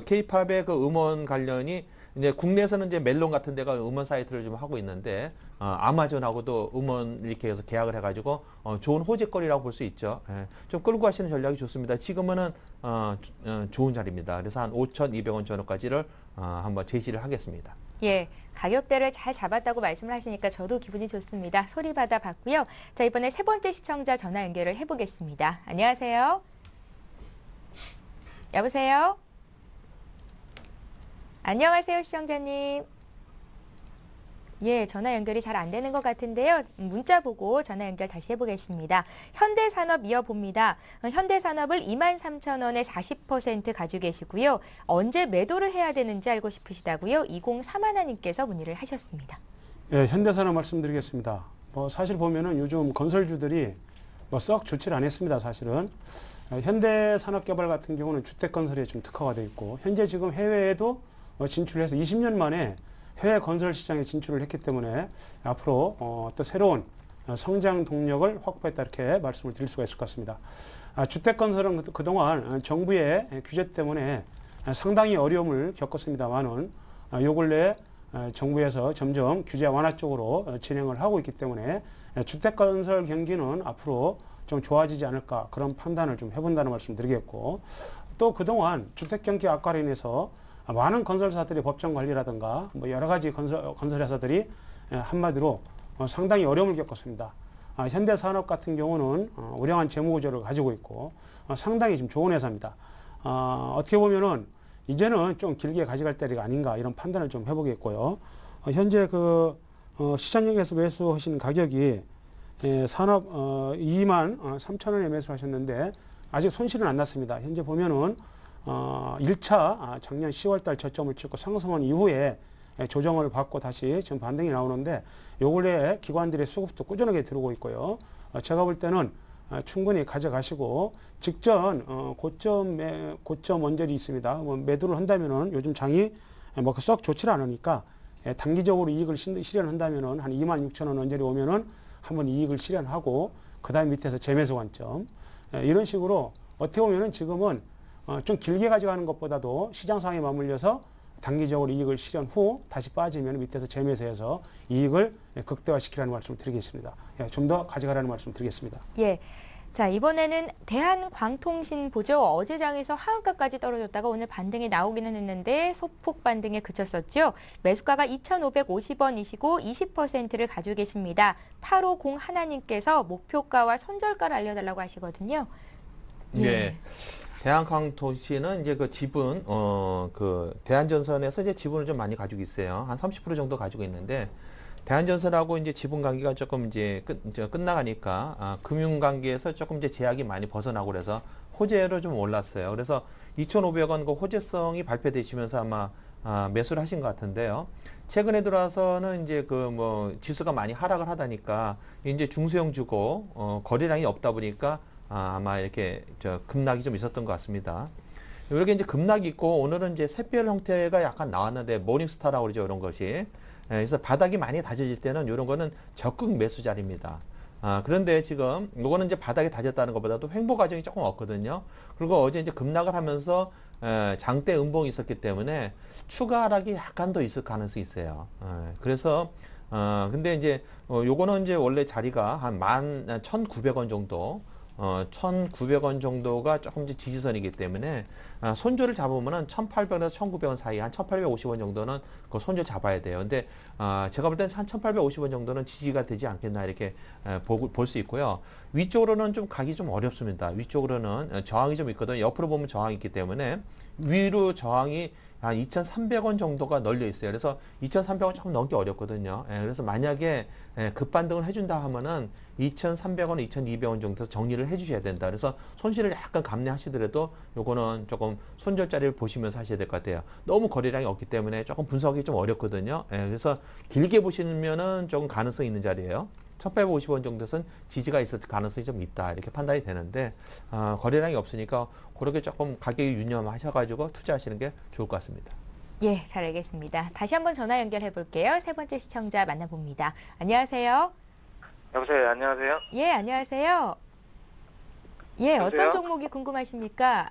E: K-팝의 그 음원 관련이 이제 국내에서는 이제 멜론 같은 데가 음원 사이트를 좀 하고 있는데 아마존하고도 음원 이렇게 해서 계약을 해가지고 좋은 호재거리라고 볼 수 있죠. 좀 끌고 가시는 전략이 좋습니다. 지금은 좋은 자리입니다. 그래서 한 5,200원 전후까지를 한번 제시를 하겠습니다.
A: 예, 가격대를 잘 잡았다고 말씀을 하시니까 저도 기분이 좋습니다. 소리 받아 봤고요. 자, 이번에 세 번째 시청자 전화 연결을 해보겠습니다. 안녕하세요. 여보세요? 안녕하세요, 시청자님. 예, 전화 연결이 잘 안 되는 것 같은데요. 문자 보고 전화 연결 다시 해보겠습니다. 현대산업 이어봅니다. 현대산업을 23,000원에 40% 가지고 계시고요. 언제 매도를 해야 되는지 알고 싶으시다고요. 2031님께서 문의를 하셨습니다.
C: 예, 현대산업 말씀드리겠습니다. 사실 보면은 요즘 건설주들이 썩 좋지 않았습니다. 사실은. 현대산업개발 같은 경우는 주택건설에 좀 특화가 되어 있고 현재 지금 해외에도 진출해서 20년 만에 해외 건설 시장에 진출을 했기 때문에 앞으로 또 새로운 성장 동력을 확보했다 이렇게 말씀을 드릴 수가 있을 것 같습니다. 주택건설은 그동안 정부의 규제 때문에 상당히 어려움을 겪었습니다만은 요 근래 정부에서 점점 규제 완화 쪽으로 진행을 하고 있기 때문에 주택건설 경기는 앞으로 좀 좋아지지 않을까 그런 판단을 좀 해본다는 말씀 드리겠고 또 그동안 주택경기 악화로 인해서 많은 건설사들의 법정 관리라든가 뭐 여러 가지 건설회사들이 한마디로 상당히 어려움을 겪었습니다. 현대산업 같은 경우는 우량한 재무구조를 가지고 있고 상당히 좀 좋은 회사입니다. 어떻게 보면은 이제는 좀 길게 가져갈 때가 아닌가 이런 판단을 좀 해보겠고요. 현재 그 시장역에서 매수하신 가격이 산업 23,000원에 매수하셨는데 아직 손실은 안 났습니다. 현재 보면은 1차 작년 10월달 저점을 찍고 상승한 이후에 조정을 받고 다시 지금 반등이 나오는데 요 근래에 기관들의 수급도 꾸준하게 들어오고 있고요. 제가 볼 때는 충분히 가져가시고 직전 고점 원절이 있습니다. 매도를 한다면은 요즘 장이 뭐 썩 좋지 않으니까 단기적으로 이익을 실현한다면은 한 26,000원 원절이 오면은 한번 이익을 실현하고 그다음 밑에서 재매수 관점 이런 식으로 어떻게 보면은 지금은 좀 길게 가져가는 것보다도 시장 상황에 맞물려서 단기적으로 이익을 실현 후 다시 빠지면 밑에서 재매수해서 이익을 극대화시키라는 말씀을 드리겠습니다. 좀 더 가져가라는 말씀 드리겠습니다.
A: 예. 자, 이번에는 대한광통신 보죠. 어제 장에서 하한가까지 떨어졌다가 오늘 반등이 나오기는 했는데 소폭 반등에 그쳤었죠. 매수가가 2,550원이시고 20%를 가지고 계십니다. 850 하나님께서 목표가와 손절가를 알려달라고 하시거든요.
E: 예. 대한광통신은 이제 그 지분, 그 대한전선에서 이제 지분을 좀 많이 가지고 있어요. 한 30% 정도 가지고 있는데, 대한전선하고 이제 지분 관계가 조금 이제 끝나가니까, 금융 관계에서 조금 이제 제약이 많이 벗어나고 그래서 호재로 좀 올랐어요. 그래서 2,500원 그 호재성이 발표되시면서 아마 매수를 하신 것 같은데요. 최근에 들어와서는 이제 그 뭐 지수가 많이 하락을 하다니까 이제 중소형 주고, 거래량이 없다 보니까 아마 이렇게 급락이 좀 있었던 것 같습니다. 이렇게 이제 급락이 있고 오늘은 이제 샛별 형태가 약간 나왔는데 모닝스타라고 그러죠. 이런 것이. 그래서 바닥이 많이 다져질 때는 이런 거는 적극 매수 자리입니다. 그런데 지금 이거는 이제 바닥이 다졌다는 것보다도 횡보 과정이 조금 없거든요. 그리고 어제 이제 급락을 하면서 장대 음봉이 있었기 때문에 추가 하락이 약간 더 있을 가능성이 있어요. 그래서 근데 이제 요거는 이제 원래 자리가 한 11,900원 정도 1,900원 정도가 조금 이제 지지선이기 때문에 손절을 잡으면은 1,800원에서 1,900원 사이 한 1,850원 정도는 그 손절 잡아야 돼요. 근데 제가 볼 때는 한 1,850원 정도는 지지가 되지 않겠나 이렇게 볼 수 있고요. 위쪽으로는 좀 가기 좀 어렵습니다. 위쪽으로는 저항이 좀 있거든요. 옆으로 보면 저항이 있기 때문에 위로 저항이 한 2,300원 정도가 널려 있어요. 그래서 2,300원 조금 넘기 어렵거든요. 그래서 만약에 급반등을 해준다 하면은 2,300원, 2,200원 정도에서 정리를 해주셔야 된다. 그래서 손실을 약간 감내하시더라도 요거는 조금 손절자리를 보시면서 하셔야 될 것 같아요. 너무 거래량이 없기 때문에 조금 분석이 좀 어렵거든요. 그래서 길게 보시면은 조금 가능성이 있는 자리예요. 1,850원 정도에서는 지지가 있을 가능성이 좀 있다 이렇게 판단이 되는데 거래량이 없으니까 그렇게 조금 가격이 유념하셔가지고 투자하시는 게 좋을 것 같습니다.
A: 예, 잘 알겠습니다. 다시 한번 전화 연결해 볼게요. 세 번째 시청자 만나봅니다. 안녕하세요.
B: 여보세요. 안녕하세요.
A: 예, 안녕하세요. 예,
B: 여보세요?
A: 어떤 종목이 궁금하십니까?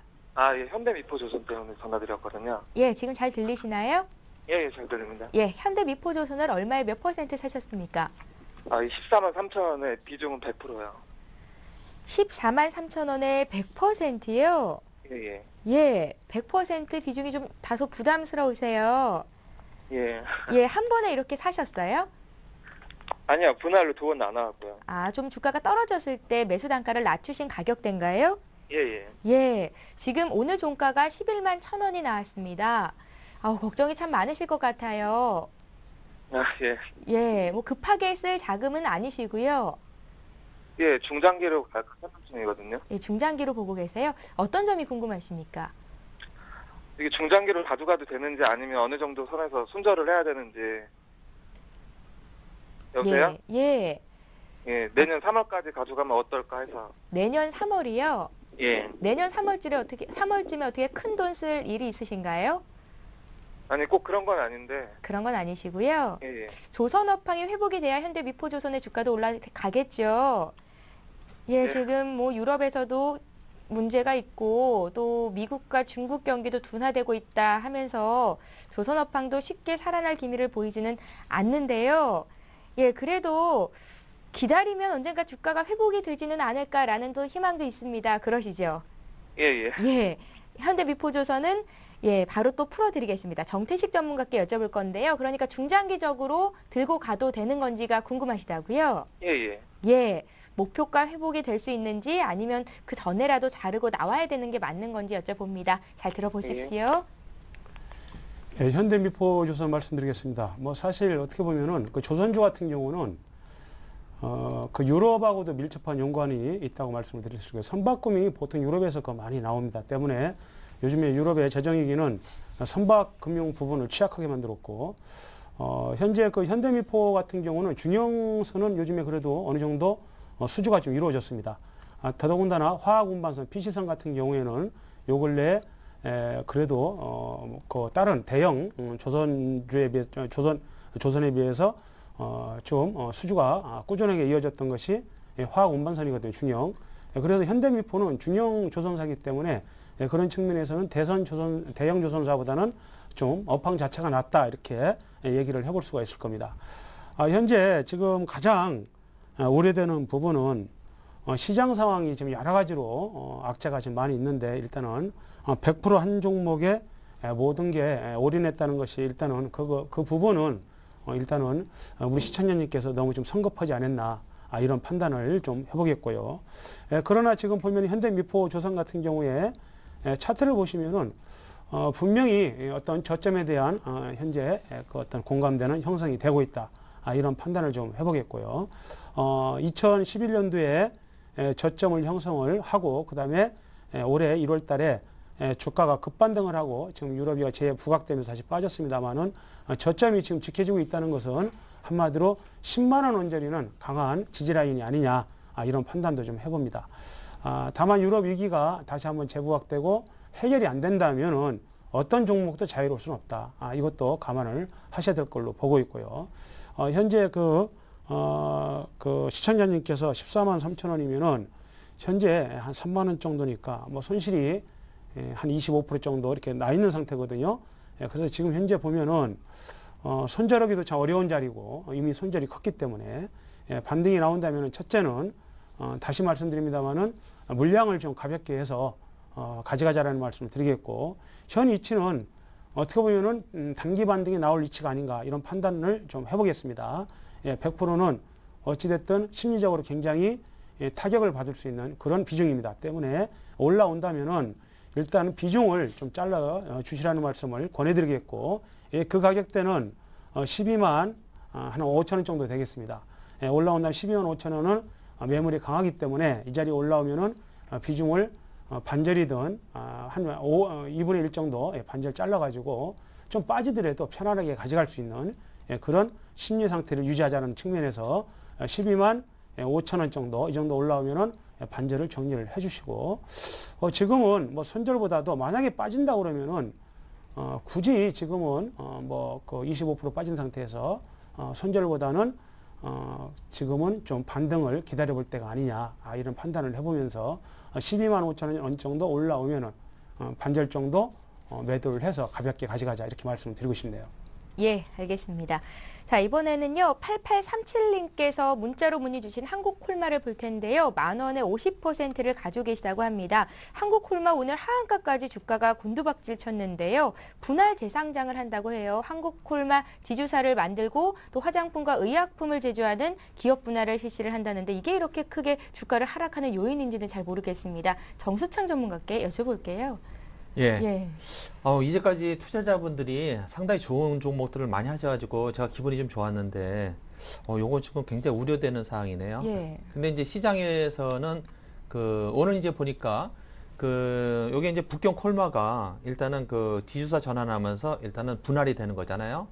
B: 예, 현대미포조선 때문에 전화드렸거든요.
A: 예, 지금 잘 들리시나요?
B: 예, 잘 들립니다.
A: 예, 현대미포조선을 얼마에 몇 % 사셨습니까?
B: 이 14만 3천 원에 비중은 100%요.
A: 14만 3천 원에 100%요?
B: 예.
A: 예, 100% 비중이 좀 다소 부담스러우세요.
B: 예.
A: 예, 한 번에 이렇게 사셨어요?
B: 아니요, 분할로 두 번 나눠왔고요.
A: 아, 좀 주가가 떨어졌을 때 매수 단가를 낮추신 가격대인가요?
B: 예.
A: 예, 지금 오늘 종가가 11만 1천 원이 나왔습니다. 아우, 걱정이 참 많으실 것 같아요.
B: 예.
A: 예, 뭐 급하게 쓸 자금은 아니시고요.
B: 예, 중장기로 갈 생각 중이거든요.
A: 예, 중장기로 보고 계세요. 어떤 점이 궁금하십니까?
B: 이게 중장기로 가져가도 되는지 아니면 어느 정도 선에서 손절을 해야 되는지. 여보세요?
A: 예,
B: 예, 내년 3월까지 가져가면 어떨까 해서.
A: 내년 3월이요.
B: 예.
A: 내년 3월쯤에 어떻게 큰 돈 쓸 일이 있으신가요?
B: 아니, 꼭 그런 건 아닌데.
A: 그런 건 아니시고요.
B: 예.
A: 조선업황이 회복이 돼야 현대미포조선의 주가도 올라가겠죠. 예,
B: 네.
A: 지금 뭐 유럽에서도 문제가 있고 또 미국과 중국 경기도 둔화되고 있다 하면서 조선업황도 쉽게 살아날 기미를 보이지는 않는데요. 예, 그래도 기다리면 언젠가 주가가 회복이 되지는 않을까라는 또 희망도 있습니다. 그러시죠?
B: 예.
A: 예, 현대미포조선은 예, 바로 또 풀어드리겠습니다. 정태식 전문가께 여쭤볼 건데요. 그러니까 중장기적으로 들고 가도 되는 건지가 궁금하시다고요?
B: 예.
A: 예, 목표가 회복이 될 수 있는지 아니면 그 전에라도 자르고 나와야 되는 게 맞는 건지 여쭤봅니다. 잘 들어보십시오.
C: 예, 현대미포조선 말씀드리겠습니다. 뭐 사실 어떻게 보면은 그 조선주 같은 경우는 그 유럽하고도 밀접한 연관이 있다고 말씀을 드릴 수 있고요. 선박금이 보통 유럽에서 많이 나옵니다. 때문에 요즘에 유럽의 재정위기는 선박 금융 부분을 취약하게 만들었고, 현재 그 현대미포 같은 경우는 중형선은 요즘에 그래도 어느 정도 수주가 좀 이루어졌습니다. 더더군다나 화학운반선 PC선 같은 경우에는 요 근래 그래도 그 다른 대형 조선주에 비해 조선에 비해서 좀 수주가 꾸준하게 이어졌던 것이 화학운반선이거든요. 중형. 그래서 현대미포는 중형 조선사이기 때문에 그런 측면에서는 대형 조선사보다는 좀 업황 자체가 낫다 이렇게 얘기를 해볼 수가 있을 겁니다. 현재 지금 가장 우려되는 부분은 시장 상황이 지금 여러 가지로 악재가 지금 많이 있는데 일단은 100% 한 종목에 모든 게 올인했다는 것이 일단은 그 부분은 일단은 우리 시청자님께서 너무 좀 성급하지 않았나 이런 판단을 좀 해보겠고요. 그러나 지금 보면 현대미포조선 같은 경우에 차트를 보시면은 분명히 어떤 저점에 대한 현재 그 어떤 공감대는 형성이 되고 있다. 이런 판단을 좀 해보겠고요. 2011년도에 저점을 형성을 하고 그다음에 올해 1월 달에 주가가 급반등을 하고 지금 유럽이가 재부각되면서 다시 빠졌습니다만은 저점이 지금 지켜지고 있다는 것은 한마디로 10만 원 언저리는 강한 지지라인이 아니냐 이런 판단도 좀 해봅니다. 다만 유럽 위기가 다시 한번 재부각되고 해결이 안 된다면은 어떤 종목도 자유로울 수는 없다. 이것도 감안을 하셔야 될 걸로 보고 있고요. 현재 그 시청자님께서 14만 3천 원이면은 현재 한 3만 원 정도니까 뭐 손실이 한 25% 정도 이렇게 나 있는 상태거든요. 그래서 지금 현재 보면은 손절하기도 참 어려운 자리고 이미 손절이 컸기 때문에 반등이 나온다면은 첫째는 다시 말씀드립니다만은 물량을 좀 가볍게 해서 가져가자라는 말씀을 드리겠고 현 위치는 어떻게 보면은 단기 반등이 나올 위치가 아닌가 이런 판단을 좀 해보겠습니다. 100%는 어찌됐든 심리적으로 굉장히 타격을 받을 수 있는 그런 비중입니다. 때문에 올라온다면은 일단 비중을 좀 잘라 주시라는 말씀을 권해드리겠고, 예, 그 가격대는 12만 한 5천 원 정도 되겠습니다. 예, 올라온다면 12만 5천 원은 매물이 강하기 때문에 이 자리에 올라오면은 비중을 반절이든 한 2분의 1 정도 반절 잘라가지고 좀 빠지더라도 편안하게 가져갈 수 있는 그런 심리 상태를 유지하자는 측면에서 12만 5천 원 정도, 이 정도 올라오면은 반절을 정리를 해주시고, 지금은 뭐 손절보다도 만약에 빠진다 그러면은 굳이 지금은 뭐 그 25% 빠진 상태에서 손절보다는 지금은 좀 반등을 기다려볼 때가 아니냐, 이런 판단을 해보면서 12만 5천 원 정도 올라오면은 반절 정도 매도를 해서 가볍게 가져가자, 이렇게 말씀을 드리고 싶네요.
A: 예, 알겠습니다. 자, 이번에는요, 8837님께서 문자로 문의 주신 한국콜마를 볼 텐데요. 만 원에 50%를 가지고 계시다고 합니다. 한국콜마 오늘 하한가까지 주가가 곤두박질 쳤는데요. 분할 재상장을 한다고 해요. 한국콜마 지주사를 만들고 또 화장품과 의약품을 제조하는 기업 분할을 실시를 한다는데 이게 이렇게 크게 주가를 하락하는 요인인지는 잘 모르겠습니다. 정수창 전문가께 여쭤볼게요.
E: 예. 이제까지 투자자분들이 상당히 좋은 종목들을 많이 하셔가지고 제가 기분이 좀 좋았는데, 요거 지금 굉장히 우려되는 사항이네요.
A: 예.
E: 근데 이제 시장에서는 오늘 이제 보니까 요게 이제 북경 콜마가 일단은 지주사 전환하면서 일단은 분할이 되는 거잖아요.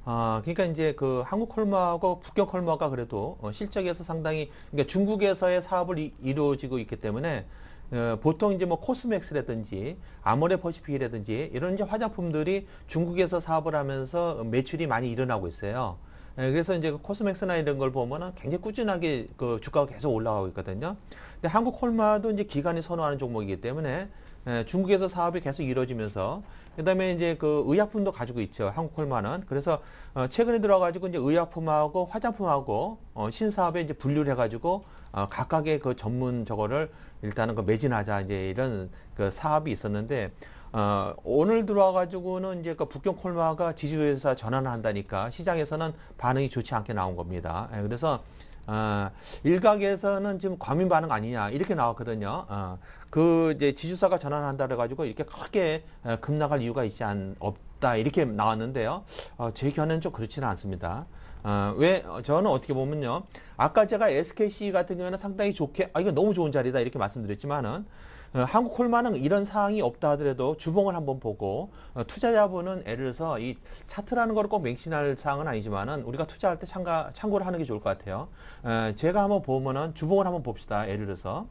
E: 그러니까 이제 한국 콜마하고 북경 콜마가 그래도 실적에서 상당히, 그러니까 중국에서의 사업을 이루어지고 있기 때문에 보통 이제 뭐 코스맥스라든지 아모레퍼시픽이라든지 이런 이제 화장품들이 중국에서 사업을 하면서 매출이 많이 일어나고 있어요. 그래서 이제 코스맥스나 이런 걸 보면은 굉장히 꾸준하게 주가가 계속 올라가고 있거든요. 근데 한국 콜마도 이제 기관이 선호하는 종목이기 때문에 중국에서 사업이 계속 이루어지면서, 그다음에 이제 의약품도 가지고 있죠, 한국 콜마는. 그래서 최근에 들어가지고 이제 의약품하고 화장품하고 신사업에 이제 분류를 해가지고 각각의 전문 저거를 일단은 매진하자, 이제 이런 사업이 있었는데, 오늘 들어와가지고는 이제 북경 콜마가 지주회사 전환을 한다니까 시장에서는 반응이 좋지 않게 나온 겁니다. 그래서 일각에서는 지금 과민 반응 아니냐, 이렇게 나왔거든요. 이제 지주사가 전환한다 그래가지고 이렇게 크게 급락할 이유가 없다, 이렇게 나왔는데요. 제 견해는 좀 그렇지는 않습니다. 왜 저는 어떻게 보면요, 아까 제가 SKC 같은 경우는 상당히 좋게, 이거 너무 좋은 자리다, 이렇게 말씀드렸지만은 한국 콜마는 이런 사항이 없다 하더라도 주봉을 한번 보고, 투자자분은 예를 들어서 이 차트라는 걸 꼭 맹신할 사항은 아니지만은 우리가 투자할 때 참고를 하는 게 좋을 것 같아요. 제가 한번 보면은 주봉을 한번 봅시다. 예를 들어서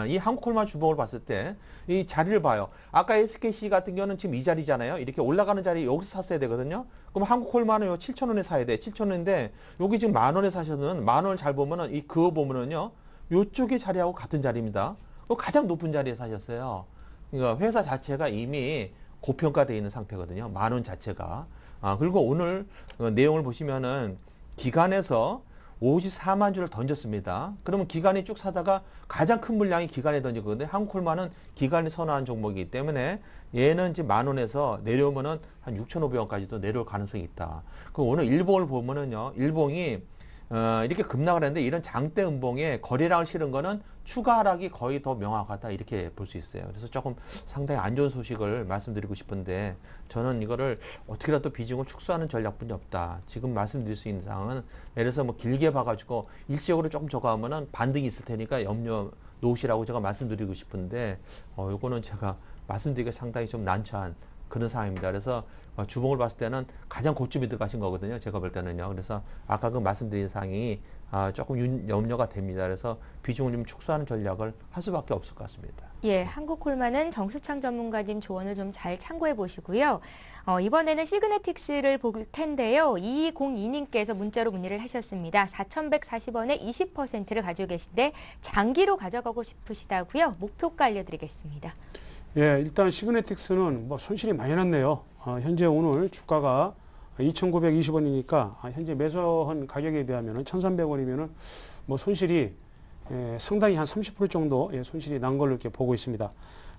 E: 이 한국 콜마 주봉을 봤을 때 이 자리를 봐요. 아까 SKC 같은 경우는 지금 이 자리잖아요. 이렇게 올라가는 자리 여기서 샀어야 되거든요. 그럼 한국 콜마는 요 7,000원에 사야 돼. 7,000원인데 여기 지금 만 원에 사셔는, 만 원을 잘 보면은 그거 보면은요, 요쪽의 자리하고 같은 자리입니다. 가장 높은 자리에 사셨어요. 그러니까 회사 자체가 이미 고평가되어 있는 상태거든요, 만 원 자체가. 그리고 오늘 내용을 보시면은 기관에서 54만 주를 던졌습니다. 그러면 기관이 쭉 사다가 가장 큰 물량이 기관에 던지거든요. 한국콜마는 기관이 선호한 종목이기 때문에 얘는 지금 만 원에서 내려오면은 한 6,500원까지도 내려올 가능성이 있다. 그 오늘 일봉을 보면은요, 일봉이 이렇게 급락을 했는데 이런 장대 음봉에 거래량을 실은 거는 추가 하락이 거의 더 명확하다, 이렇게 볼 수 있어요. 그래서 조금 상당히 안 좋은 소식을 말씀드리고 싶은데, 저는 이거를 어떻게라도 비중을 축소하는 전략뿐이 없다. 지금 말씀드릴 수 있는 상황은 예를 들어서 뭐 길게 봐가지고 일시적으로 조금 저거 하면은 반등이 있을 테니까 염려 놓으시라고 제가 말씀드리고 싶은데, 요거는 제가 말씀드리기가 상당히 좀 난처한 그런 상황입니다. 그래서 주봉을 봤을 때는 가장 고점이 들어가신 거거든요, 제가 볼 때는요. 그래서 아까 말씀드린 사항이 조금 염려가 됩니다. 그래서 비중을 좀 축소하는 전략을 할 수밖에 없을 것 같습니다.
A: 예, 한국콜마는 정수창 전문가님 조언을 좀 잘 참고해 보시고요. 이번에는 시그네틱스를 볼 텐데요. 2202님께서 문자로 문의를 하셨습니다. 4,140원에 20%를 가지고 계신데 장기로 가져가고 싶으시다고요. 목표가 알려드리겠습니다.
C: 예, 일단 시그네틱스는 뭐 손실이 많이 났네요. 현재 오늘 주가가 2,920원이니까 현재 매수한 가격에 비하면 1,300원이면은 뭐 손실이 상당히 한 30% 정도 손실이 난 걸로 이렇게 보고 있습니다.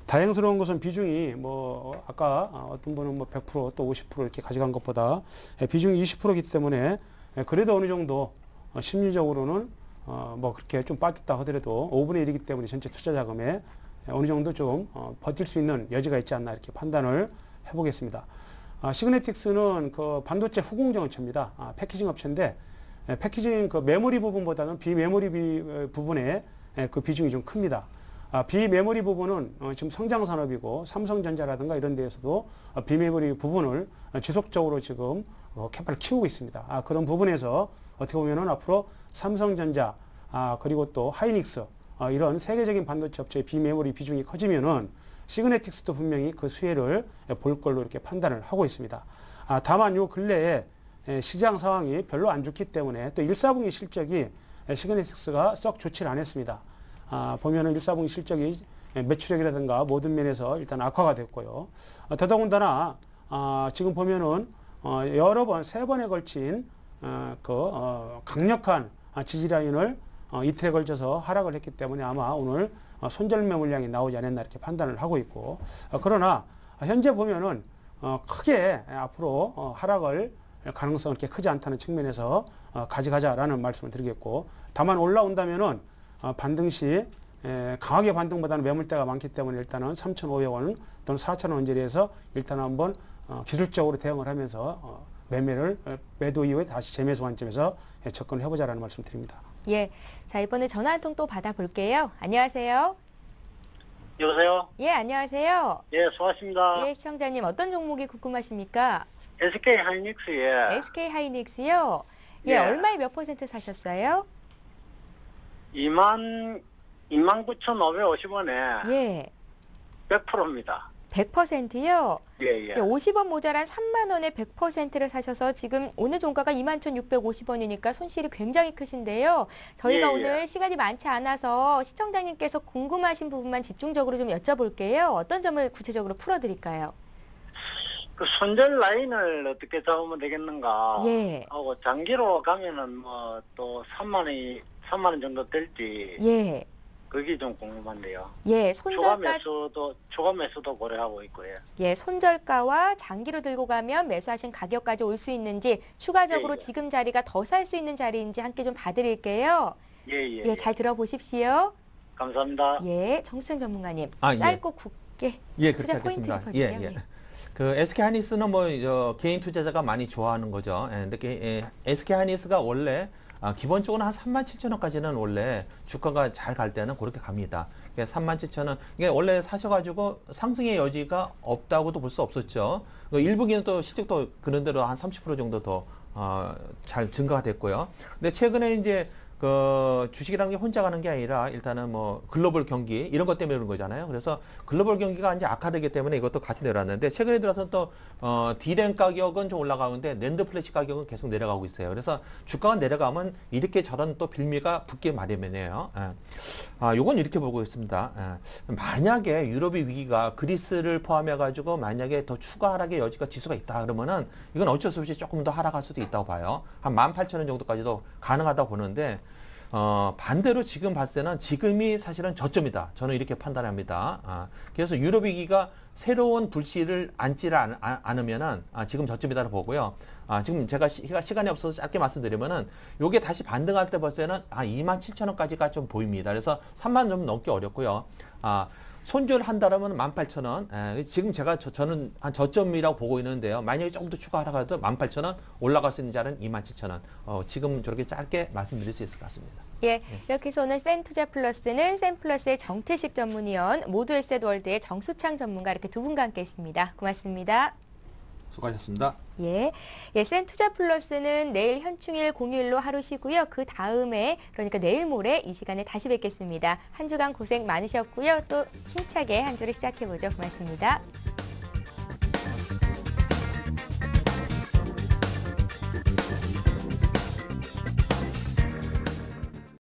C: 다행스러운 것은 비중이 뭐 아까 어떤 분은 뭐 100% 또 50% 이렇게 가져간 것보다 비중이 20%이기 때문에 그래도 어느 정도 심리적으로는 뭐 그렇게 좀 빠졌다 하더라도 5분의 1이기 때문에 전체 투자 자금에 어느 정도 좀 버틸 수 있는 여지가 있지 않나 이렇게 판단을 해보겠습니다. 시그네틱스는 그 반도체 후공정 업체입니다. 패키징 업체인데 패키징 그 메모리 부분보다는 비메모리 부분에 그 비중이 좀 큽니다. 비메모리 부분은 지금 성장 산업이고 삼성전자라든가 이런 데에서도 비메모리 부분을 지속적으로 지금 캐파를 키우고 있습니다. 그런 부분에서 어떻게 보면은 앞으로 삼성전자 그리고 또 하이닉스 이런 세계적인 반도체 업체의 비메모리 비중이 커지면은 시그네틱스도 분명히 그 수혜를 볼 걸로 이렇게 판단을 하고 있습니다. 다만 요 근래에 시장 상황이 별로 안 좋기 때문에 또 1사분기 실적이 시그네틱스가 썩 좋지 않았습니다. 보면은 1사분기 실적이 매출액이라든가 모든 면에서 일단 악화가 됐고요. 더더군다나 지금 보면은 여러 번, 3번에 걸친 강력한 지지 라인을 이틀에 걸쳐서 하락을 했기 때문에 아마 오늘 손절매 물량이 나오지 않았나 이렇게 판단을 하고 있고, 그러나 현재 보면은 크게 앞으로 하락을 가능성은 그렇게 크지 않다는 측면에서 가져가자라는 말씀을 드리겠고, 다만 올라온다면은 반등 시 강하게 반등보다는 매물대가 많기 때문에 일단은 3,500원 또는 4,000원 언저리에서 일단 한번 기술적으로 대응을 하면서 매매를 매도 이후에 다시 재매수 관점에서 접근을 해보자라는 말씀 드립니다.
A: 예, 자 이번에 전화 한 통 또 받아볼게요. 안녕하세요.
G: 여보세요?
A: 예, 안녕하세요.
G: 예, 수고하십니다.
A: 예, 시청자님 어떤 종목이 궁금하십니까?
G: SK 하이닉스에
A: SK 하이닉스요. 예,
G: 예.
A: 얼마에 몇 퍼센트 사셨어요?
G: 29,550원에
A: 예,
G: 100%입니다.
A: 100%요.
G: 예, 예.
A: 50원 모자란 3만 원에 100%를 사셔서 지금 오늘 종가가 21,650원이니까 손실이 굉장히 크신데요. 저희가
G: 예, 예.
A: 오늘 시간이 많지 않아서 시청자님께서 궁금하신 부분만 집중적으로 좀 여쭤볼게요. 어떤 점을 구체적으로 풀어드릴까요?
G: 그 손절 라인을 어떻게 잡으면 되겠는가?
A: 예,
G: 하고 장기로 가면은 뭐 또 3만 원 정도 될지
A: 예,
G: 그게 좀 궁금한데요.
A: 예,
G: 초과 매수도 고려하고 있고요.
A: 예, 손절가와 장기로 들고 가면 매수하신 가격까지 올 수 있는지 추가적으로
G: 예, 예.
A: 지금 자리가 더 살 수 있는 자리인지 함께 좀 봐드릴게요.
G: 예, 예.
A: 예, 잘 들어보십시오.
G: 감사합니다.
A: 예, 정수영 전문가님.
E: 예.
A: 짧고 굵게
E: 예, 그렇게
A: 투자 포인트
E: 하겠습니다.
A: 짚어주세요.
E: 예. 그 SK 하이닉스는 뭐 개인 투자자가 많이 좋아하는 거죠. 근데 SK 하이닉스가 원래 기본적으로 한 37,000원까지는 원래 주가가 잘 갈 때는 그렇게 갑니다. 37,000원. 이게 원래 사셔가지고 상승의 여지가 없다고도 볼 수 없었죠. 일부기는 또 실적도 그런 대로 한 30% 정도 더 잘 증가가 됐고요. 근데 최근에 이제 그 주식이라는 게 혼자 가는 게 아니라 일단은 뭐 글로벌 경기 이런 것 때문에 그런 거잖아요. 그래서 글로벌 경기가 이제 악화되기 때문에 이것도 같이 내려왔는데 최근에 들어서 또 D램 가격은 좀 올라가는데 낸드 플래시 가격은 계속 내려가고 있어요. 그래서 주가가 내려가면 이렇게 저런 또 빌미가 붙게 마련이네요. 요건 이렇게 보고 있습니다. 만약에 유럽의 위기가 그리스를 포함해 가지고 만약에 더 추가 하락의 여지가 지수가 있다 그러면은 이건 어쩔 수 없이 조금 더 하락할 수도 있다고 봐요. 한 18,000원 정도까지도 가능하다고 보는데 반대로 지금 봤을 때는 지금이 사실은 저점이다. 저는 이렇게 판단합니다. 그래서 유럽 위기가 새로운 불씨를 앉지를 않으면은 지금 저점이다고 보고요. 지금 제가 시간이 없어서 짧게 말씀드리면은 요게 다시 반등할 때 봤을 때는 27,000원까지가 좀 보입니다. 그래서 3만 좀 넘기 어렵고요. 손절한다라면 18,000원. 지금 저는 한 저점이라고 보고 있는데요. 만약에 조금 더 추가 하락하도 18,000원 올라갈 수 있는 자리는 27,000원. 지금 저렇게 짧게 말씀드릴 수 있을 것 같습니다.
A: 예, 이렇게 해서 오늘 센투자플러스는 센플러스의 정태식 전문위원, 모두에셋월드의 정수창 전문가 이렇게 두 분과 함께 했습니다. 고맙습니다.
E: 수고하셨습니다.
A: 예, 센투자플러스는 내일 현충일 공휴일로 하루 쉬고요. 그 다음에 그러니까 내일 모레 이 시간에 다시 뵙겠습니다. 한 주간 고생 많으셨고요. 또 힘차게 한 주를 시작해보죠. 고맙습니다.